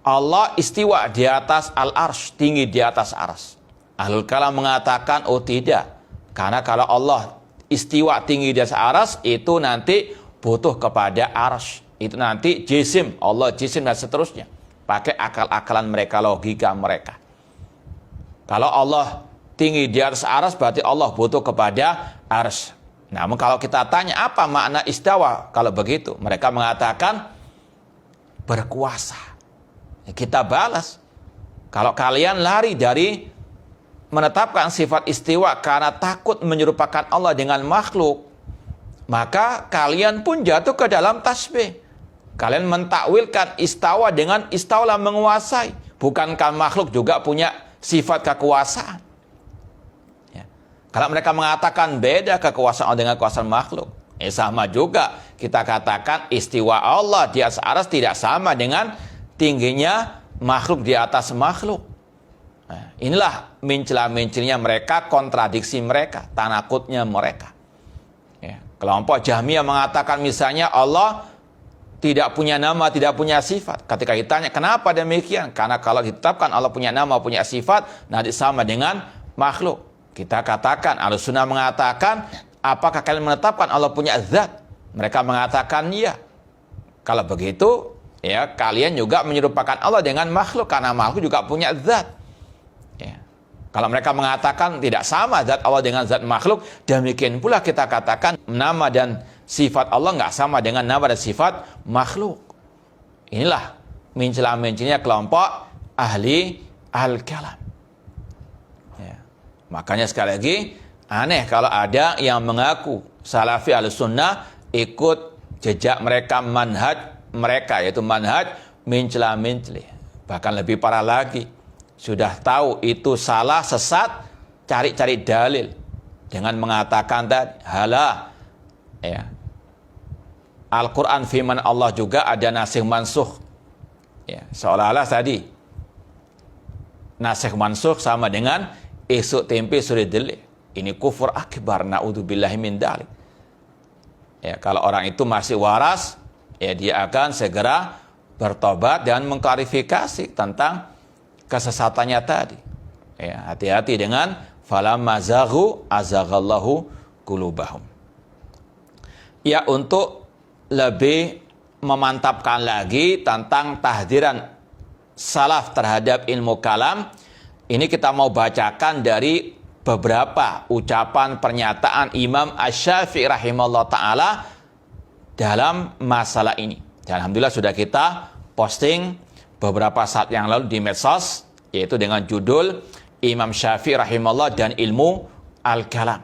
Allah istiwa di atas al-arsh, tinggi di atas arsy. Ahlul kalam mengatakan, oh tidak. Karena kalau Allah istiwa tinggi di atas arsy, itu nanti butuh kepada arsy. Itu nanti jisim, Allah jisim dan seterusnya. Pakai akal-akalan mereka, logika mereka. Kalau Allah tinggi di atas arsy, berarti Allah butuh kepada arsy. Namun kalau kita tanya apa makna istawa, kalau begitu, mereka mengatakan berkuasa. Kita balas, kalau kalian lari dari menetapkan sifat istiwa karena takut menyerupakan Allah dengan makhluk, maka kalian pun jatuh ke dalam tasbih. Kalian mentakwilkan istawa dengan istaulah, menguasai. Bukankah makhluk juga punya sifat kekuasaan? Ya. Kalau mereka mengatakan beda kekuasaan Allah dengan kekuasaan makhluk, sama juga kita katakan istiwa Allah di atas arsy tidak sama dengan tingginya makhluk di atas makhluk. Nah, inilah mencela-mencelinya mereka, kontradiksi mereka, tanakutnya mereka. Ya. Kelompok Jahmiyah mengatakan misalnya Allah tidak punya nama, tidak punya sifat. Ketika ditanya kenapa demikian? Karena kalau ditetapkan Allah punya nama, punya sifat, nanti sama dengan makhluk. Kita katakan, Ahlussunnah mengatakan, apakah kalian menetapkan Allah punya zat? Mereka mengatakan iya. Kalau begitu, ya kalian juga menyerupakan Allah dengan makhluk, karena makhluk juga punya zat. Ya. Kalau mereka mengatakan tidak sama zat Allah dengan zat makhluk, demikian pula kita katakan nama dan sifat Allah nggak sama dengan nama dan sifat makhluk. Inilah mencela-mencelinya kelompok ahli al-kalam. Ya. Makanya sekali lagi, aneh kalau ada yang mengaku salafi al-sunnah ikut jejak mereka, manhaj mereka, yaitu manhaj mencela-menceli. Bahkan lebih parah lagi, sudah tahu itu salah, sesat, cari-cari dalil dengan mengatakan tadi halah, ya, Al-Quran firman Allah juga ada nasikh mansukh, ya, seolah-olah tadi nasikh mansukh sama dengan esok tempe sore delik. Ini kufur akbar, naudzubillahi min dzalik. Ya, kalau orang itu masih waras, ya dia akan segera bertobat dan mengklarifikasi tentang kesesatannya tadi. Ya, hati-hati dengan falamma zaghu azaghallahu qulubahum. Ya, untuk lebih memantapkan lagi tentang tahdiran salaf terhadap ilmu kalam, ini kita mau bacakan dari beberapa ucapan pernyataan Imam Asy-Syafi'i rahimahullah ta'ala dalam masalah ini. Dan alhamdulillah sudah kita posting beberapa saat yang lalu di medsos, yaitu dengan judul Imam Syafi'i rahimahullah dan ilmu al-kalam.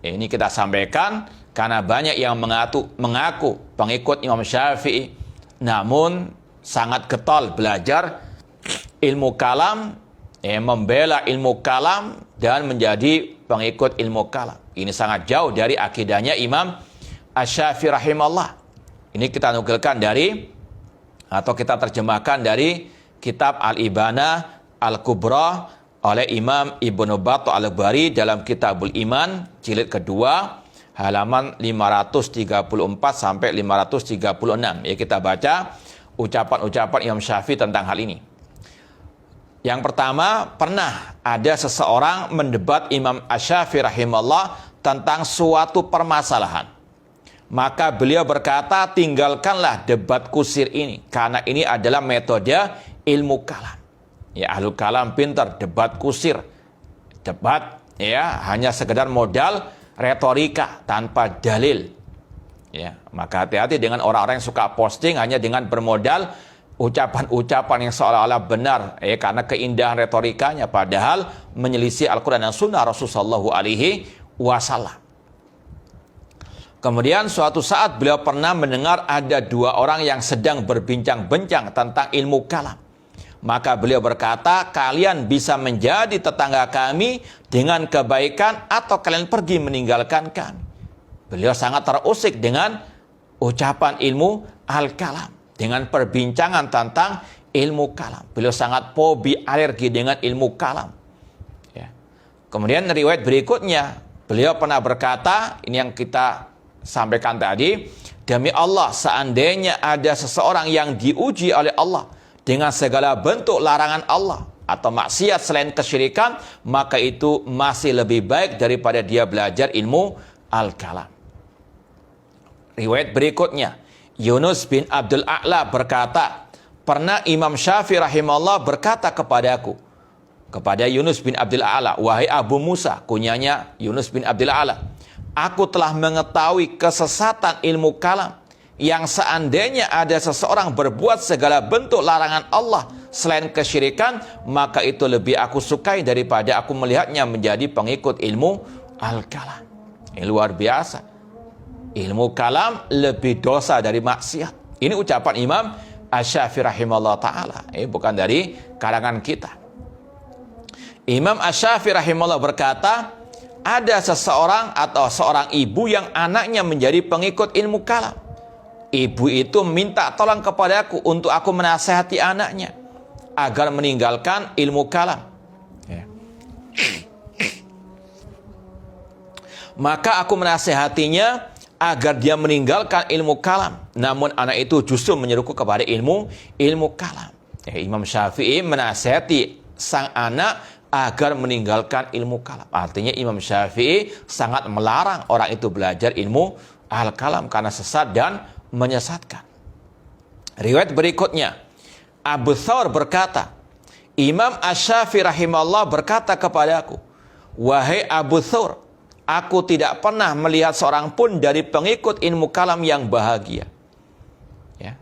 Ini kita sampaikan karena banyak yang mengaku pengikut Imam Syafi'i, namun sangat getol belajar ilmu kalam, membela ilmu kalam dan menjadi pengikut ilmu kalam. Ini sangat jauh dari akidahnya Imam Asy-Syafi'i rahimahullah. Ini kita nukilkan dari, atau kita terjemahkan dari kitab Al-Ibana Al-Kubra oleh Imam Ibnu Battah Al-Bari dalam Kitabul Iman jilid kedua halaman 534 sampai 536. Ya, kita baca ucapan-ucapan Imam Syafi'i tentang hal ini. Yang pertama, pernah ada seseorang mendebat Imam Asy-Syafi'i rahimahullah tentang suatu permasalahan. Maka beliau berkata, tinggalkanlah debat kusir ini, karena ini adalah metode ilmu kalam. Ya, ahlu kalam pintar, debat kusir. Debat, ya, hanya sekedar modal retorika tanpa dalil. Ya, maka hati-hati dengan orang-orang yang suka posting hanya dengan bermodal ucapan-ucapan yang seolah-olah benar, karena keindahan retorikanya, padahal menyelisih Al-Quran dan Sunnah Rasulullah SAW. Kemudian suatu saat beliau pernah mendengar ada dua orang yang sedang berbincang-bincang tentang ilmu kalam. Maka beliau berkata, kalian bisa menjadi tetangga kami dengan kebaikan atau kalian pergi meninggalkan kami. Beliau sangat terusik dengan ucapan ilmu al-kalam, dengan perbincangan tentang ilmu kalam. Beliau sangat fobi, alergi dengan ilmu kalam. Ya. Kemudian riwayat berikutnya, beliau pernah berkata, ini yang kita sampaikan tadi, demi Allah, seandainya ada seseorang yang diuji oleh Allah dengan segala bentuk larangan Allah atau maksiat selain kesyirikan, maka itu masih lebih baik daripada dia belajar ilmu al-kalam. Riwayat berikutnya, Yunus bin Abdul A'la berkata, pernah Imam Syafi'i rahimahullah berkata kepadaku, kepada Yunus bin Abdul A'la, wahai Abu Musa, kunyanya Yunus bin Abdul A'la, aku telah mengetahui kesesatan ilmu kalam, yang seandainya ada seseorang berbuat segala bentuk larangan Allah selain kesyirikan, maka itu lebih aku sukai daripada aku melihatnya menjadi pengikut ilmu al-kalam. Luar biasa. Ilmu kalam lebih dosa dari maksiat. Ini ucapan Imam Asy-Syafi'i rahimahullah ta'ala. Bukan dari kalangan kita. Imam Asy-Syafi'i rahimahullah berkata, ada seseorang atau seorang ibu yang anaknya menjadi pengikut ilmu kalam. Ibu itu minta tolong kepadaku untuk aku menasihati anaknya agar meninggalkan ilmu kalam. Maka aku menasihatinya agar dia meninggalkan ilmu kalam. Namun anak itu justru menyeruku kepada ilmu kalam. Imam Syafi'i menasihati sang anak agar meninggalkan ilmu kalam. Artinya Imam Syafi'i sangat melarang orang itu belajar ilmu al-kalam karena sesat dan menyesatkan. Riwayat berikutnya, Abu Thawr berkata, Imam Asy-Syafi'i rahimahullah berkata kepadaku, wahai Abu Thawr, aku tidak pernah melihat seorang pun dari pengikut ilmu kalam yang bahagia. Ya.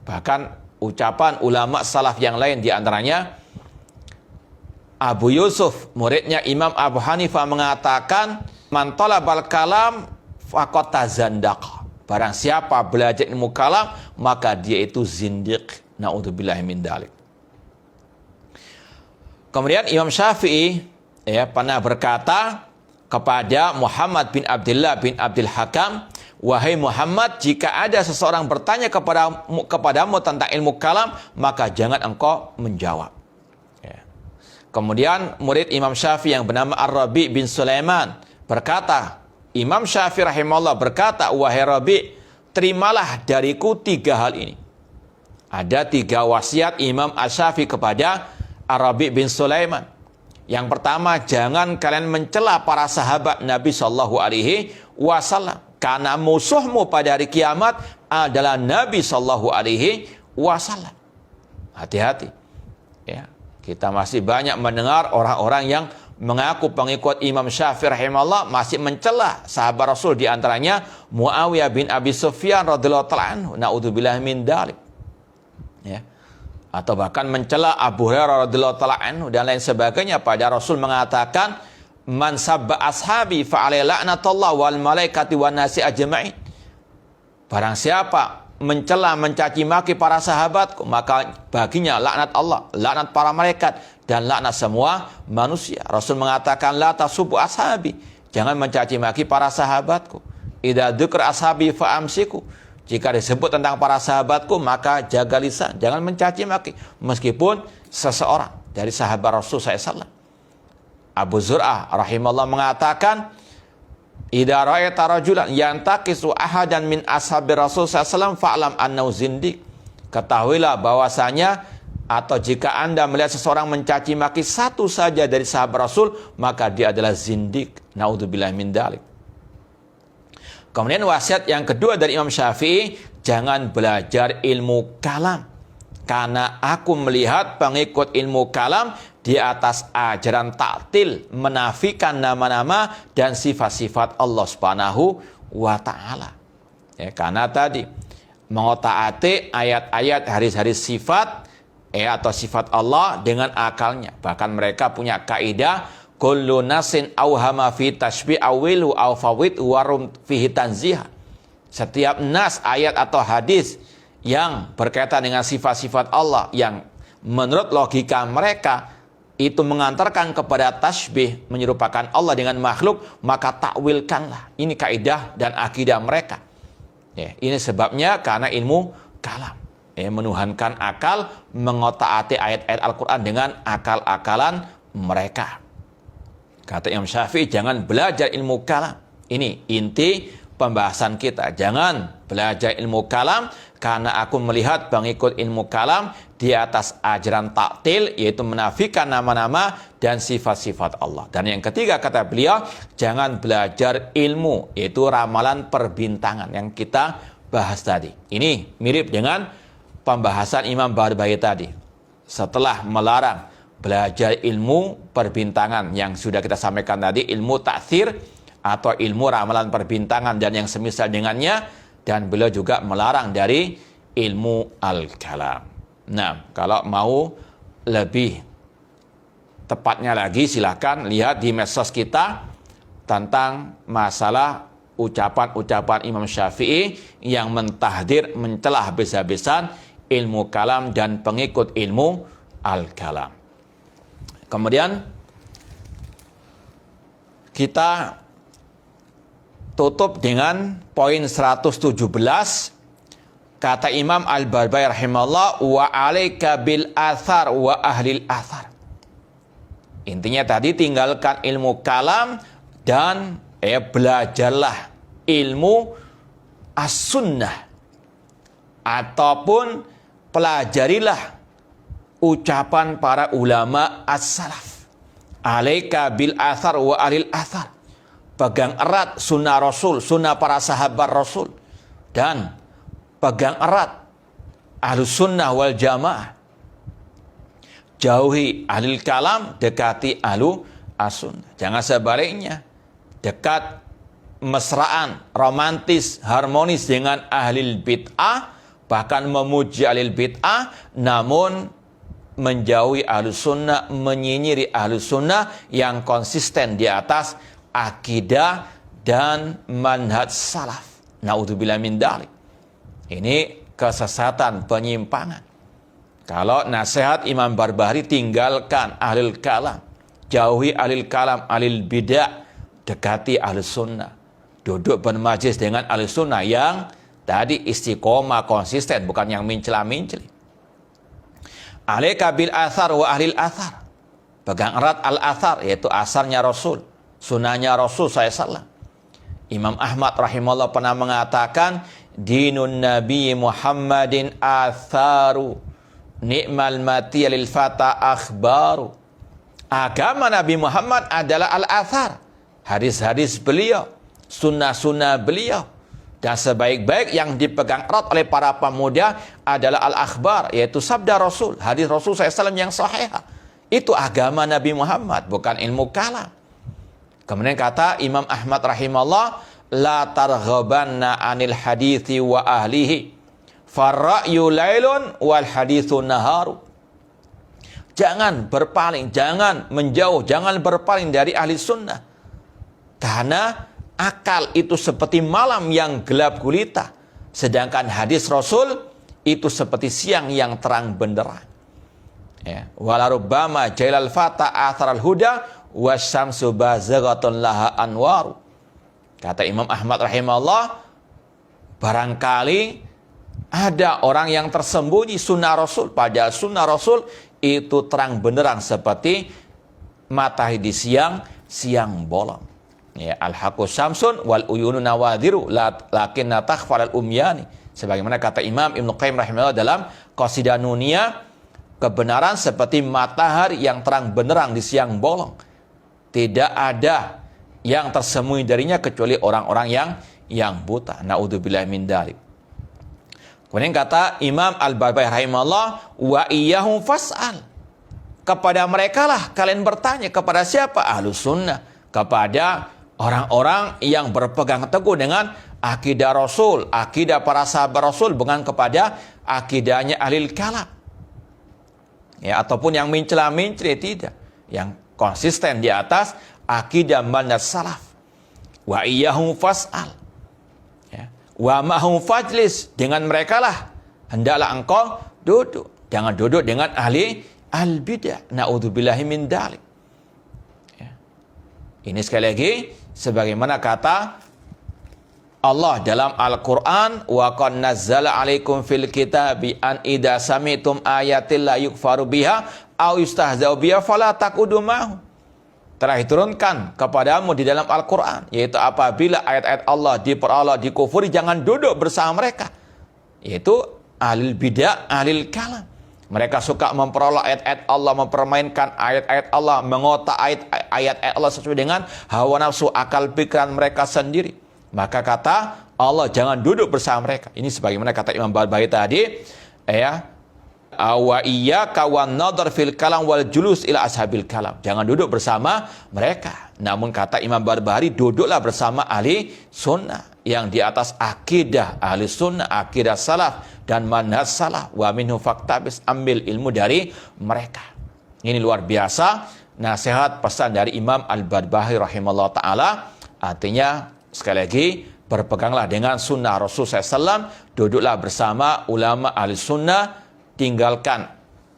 Bahkan ucapan ulama salaf yang lain, diantaranya Abu Yusuf, muridnya Imam Abu Hanifah, mengatakan, man talabal kalam faqad tazandaqa. Barang siapa belajar ilmu kalam, maka dia itu zindiq. Na'udzubillahi min dzalik. Kemudian Imam Syafi'i pernah berkata kepada Muhammad bin Abdullah bin Abdul Hakam, wahai Muhammad, jika ada seseorang bertanya kepadamu tentang ilmu kalam, maka jangan engkau menjawab. Kemudian murid Imam Syafi'i yang bernama Ar-Rabi bin Sulaiman berkata, Imam Syafi'i rahimahullah berkata, wahai Rabi, terimalah dariku 3 hal ini. Ada 3 wasiat Imam Asy-Syafi'i kepada Ar-Rabi bin Sulaiman. Yang pertama, jangan kalian mencela para sahabat Nabi Shallallahu Alaihi Wasallam, karena musuhmu pada hari kiamat adalah Nabi Shallallahu Alaihi Wasallam. Hati-hati. Ya, kita masih banyak mendengar orang-orang yang mengaku pengikut Imam Syafi'i rahimahullah masih mencela sahabat Rasul, di antaranya Muawiyah bin Abi Sufyan radhiyallahu ta'ala anhu, naudzubillahi min dzalik. Ya. Atau bahkan mencela Abu Hurairah radhiyallahu ta'ala anhu dan lain sebagainya, pada Rasul mengatakan, man sabba ashabi fa alaihi la'natullah wal malaikati wan nasi ajma'in. Barang siapa mencela, mencaci maki para sahabatku, maka baginya laknat Allah, laknat para malaikat, dan laknat semua manusia. Rasul mengatakan, la tasubbu ashabi, jangan mencaci maki para sahabatku. Idza dzukira ashabi fa amsiku, jika disebut tentang para sahabatku maka jaga lisan, jangan mencaci maki, meskipun seseorang dari sahabat Rasul SAW. Abu Zur'ah rahimahullah mengatakan, idza ra'aita rajulan yantaqisu ahadan min ashabi Rasul SAW fa'lam annahu zindiq. Ketahuilah bahwasanya, atau jika Anda melihat seseorang mencaci maki satu saja dari sahabat Rasul, maka dia adalah zindiq. Naudzubillahi min dzalik. Kemudian wasiat yang kedua dari Imam Syafi'i, jangan belajar ilmu kalam, karena aku melihat pengikut ilmu kalam di atas ajaran ta'til, menafikan nama-nama dan sifat-sifat Allah Subhanahu wa ta'ala. Ya, karena tadi mengotak-atik ayat-ayat hari-hari sifat atau sifat Allah dengan akalnya. Bahkan mereka punya kaidah, kullu nasin awhama fi tashbih awilu aw fawid warum fihi tanzih. Setiap nas, ayat atau hadis yang berkaitan dengan sifat-sifat Allah yang menurut logika mereka itu mengantarkan kepada tasbih, menyerupakan Allah dengan makhluk, maka takwilkanlah. Ini kaidah dan akidah mereka. Ya, ini sebabnya karena ilmu kalam. Menuhankan akal, mengotak-atik ayat-ayat Al-Quran dengan akal-akalan mereka. Kata Imam Syafi'i, jangan belajar ilmu kalam. Ini inti pembahasan kita. Jangan belajar ilmu kalam karena aku melihat pengikut ilmu kalam di atas ajaran taktil, yaitu menafikan nama-nama dan sifat-sifat Allah. Dan yang ketiga kata beliau, jangan belajar ilmu, yaitu ramalan perbintangan yang kita bahas tadi. Ini mirip dengan pembahasan Imam Barbahari tadi. Setelah melarang belajar ilmu perbintangan yang sudah kita sampaikan tadi, ilmu taksir atau ilmu ramalan perbintangan dan yang semisal dengannya, dan beliau juga melarang dari ilmu al-kalam. Nah, kalau mau lebih tepatnya lagi, silakan lihat di medsos kita tentang masalah ucapan-ucapan Imam Syafi'i yang mentahdir, mencelah habis-habisan ilmu kalam dan pengikut ilmu al-kalam. Kemudian kita tutup dengan poin 117. Kata Imam Al-Barbahari rahimahullah, wa alaika bil athar wa ahlil athar. Intinya tadi tinggalkan ilmu kalam dan belajarlah ilmu as-sunnah, ataupun pelajarilah ucapan para ulama as-salaf. Alaika bil athar wa ahlil athar. Pegang erat sunnah Rasul, sunnah para sahabat Rasul, dan pegang erat ahlus sunnah wal jamaah. Jauhi ahlul kalam, dekati ahlu as-sunnah. Jangan sebaliknya, dekat, mesraan, romantis, harmonis dengan ahlul bid'ah, bahkan memuji ahlul bid'ah, namun menjauhi ahlus sunnah, menyinyiri ahlus sunnah yang konsisten di atas akidah dan manhaj salaf. Naudzubillah min dzalik. Ini kesesatan, penyimpangan. Kalau nasihat Imam Barbahari, tinggalkan ahlul kalam, jauhi ahlul kalam, ahlul bidah, dekati ahlus sunnah. Duduk bermajlis dengan ahlus sunnah yang tadi istiqomah, konsisten, bukan yang mencela-menceli. Alaika bil athar wa ahlil athar. Pegang erat al-athar, yaitu asarnya Rasul, sunnahnya Rasul SAW. Imam Ahmad rahimahullah pernah mengatakan, dinun Nabi Muhammadin atharu, ni'mal mati lil fata akhbaru. Agama Nabi Muhammad adalah al-athar, hadis-hadis beliau, sunnah-sunnah beliau. Dan sebaik-baik yang dipegang erat oleh para pemuda adalah al-akhbar, yaitu sabda Rasul, hadis Rasul SAW yang sahih. Itu agama Nabi Muhammad, bukan ilmu kalam. Kemudian kata Imam Ahmad rahimahullah, la targhabanna anil hadithi wa ahlihi, farra'yu lailun wal hadithu naharu. Jangan berpaling, jangan menjauh, jangan berpaling dari ahli sunnah. Karena akal itu seperti malam yang gelap gulita, sedangkan hadis Rasul itu seperti siang yang terang benderang. Ya, walarubbama jailal fata atharal huda wasyamsu bazaghatun laha anwaru. Kata Imam Ahmad rahimahullah, barangkali ada orang yang tersembunyi sunnah Rasul, padahal sunnah Rasul itu terang benderang seperti matahari di siang, siang bolong. Ya, al-haqqu syamsun wal uyunu nawadhiru lakin takhfal al-umyani. Sebagaimana kata Imam Ibnu Qayyim rahimahullah dalam Qasidah Nuniyah, kebenaran seperti matahari yang terang benderang di siang bolong. Tidak ada yang tersembunyi darinya kecuali orang-orang yang buta. Naudzubillah min dzalik. Kemudian kata Imam Al-Barbahari rahimahullah, wa iyyahum fas'al. Kepada mereka lah kalian bertanya. Kepada siapa? Ahlus sunnah. Kepada orang-orang yang berpegang teguh dengan akidah Rasul, akidah para sahabat Rasul, bukan kepada akidahnya ahlil kalam. Ya, ataupun yang mencela-mencela, tidak. Yang konsisten di atas akidah manhaj salaf. Wa iyyahum fas'al. Ya. Wa ma'hum fajlis. Dengan mereka lah hendaklah engkau duduk. Jangan duduk dengan ahli al-bidah. Na'udzubillahi min dzalik. Ya. Ini sekali lagi sebagaimana kata Allah dalam Al-Quran, wa qad nazzala alaikum fil kitabi an idza sami'tum ayatil la yukfaru biha aw yustahza'u biha fala taqudu ma'hum. telah diturunkan kepadamu di dalam Al-Quran, yaitu apabila ayat-ayat Allah diperalat, dikufuri, jangan duduk bersama mereka, yaitu ahlul bidah, ahlul kalam. Mereka suka memperoleh ayat-ayat Allah, mempermainkan ayat-ayat Allah, mengotak ayat-ayat Allah sesuai dengan hawa nafsu, akal pikiran mereka sendiri. Maka kata Allah, jangan duduk bersama mereka. Ini sebagaimana kata Imam Barbahari tadi, ya, wa iyyaka wan nadhar fil kalam wal julus ila ashabil kalam. Jangan duduk bersama mereka. Namun kata Imam Barbahari, duduklah bersama ahli sunnah yang di atas akidah ahli sunnah, akidah salaf dan manhaj salaf. Wa minhu faktabis, ambil ilmu dari mereka. Ini luar biasa nasihat pesan dari Imam Al-Barbahari rahimahullah ta'ala. Artinya sekali lagi, berpeganglah dengan sunnah Rasul SAW, duduklah bersama ulama ahli sunnah, tinggalkan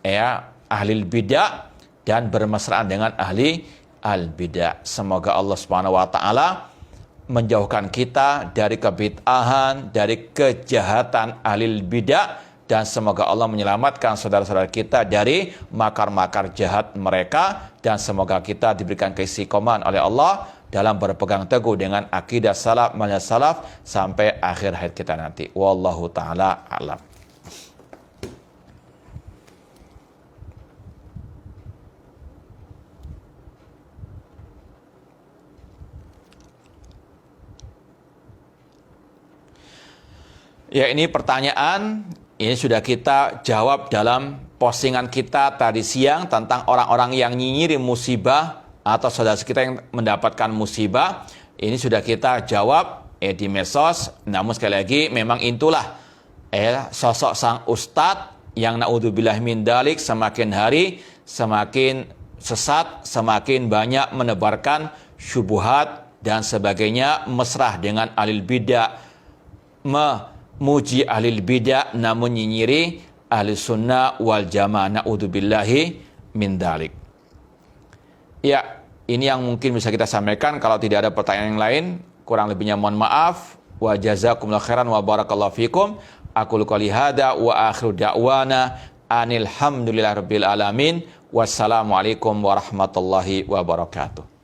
ya ahli bidah dan bermesraan dengan ahli al-bidah. Semoga Allah Subhanahu wa taala menjauhkan kita dari kebid'ahan, dari kejahatan ahli bidah, dan semoga Allah menyelamatkan saudara-saudara kita dari makar-makar jahat mereka, dan semoga kita diberikan keistiqomahan oleh Allah dalam berpegang teguh dengan akidah salaf, manhaj salaf sampai akhir hayat kita nanti. Wallahu taala a'lam. Ya, ini pertanyaan, ini sudah kita jawab dalam postingan kita tadi siang tentang orang-orang yang nyinyiri musibah atau saudara kita yang mendapatkan musibah. Ini sudah kita jawab di medsos. Namun sekali lagi, memang itulah sosok sang ustadz yang naudzubillah min dalik, semakin hari semakin sesat, semakin banyak menebarkan syubhat dan sebagainya, mesrah dengan ahlul bidah, memuji ahlul bidah namun nyinyiri ahli sunnah wal jamaah, naudzubillahi min dalik. Ya, ini yang mungkin bisa kita sampaikan. Kalau tidak ada pertanyaan yang lain, kurang lebihnya mohon maaf. Wa jazakumullahu khairan wa barakallahu fikum. Aqulu qouli hadza wa akhiru da'wana anil hamdulillahirabbil alamin. Wassalamualaikum warahmatullahi wabarakatuh.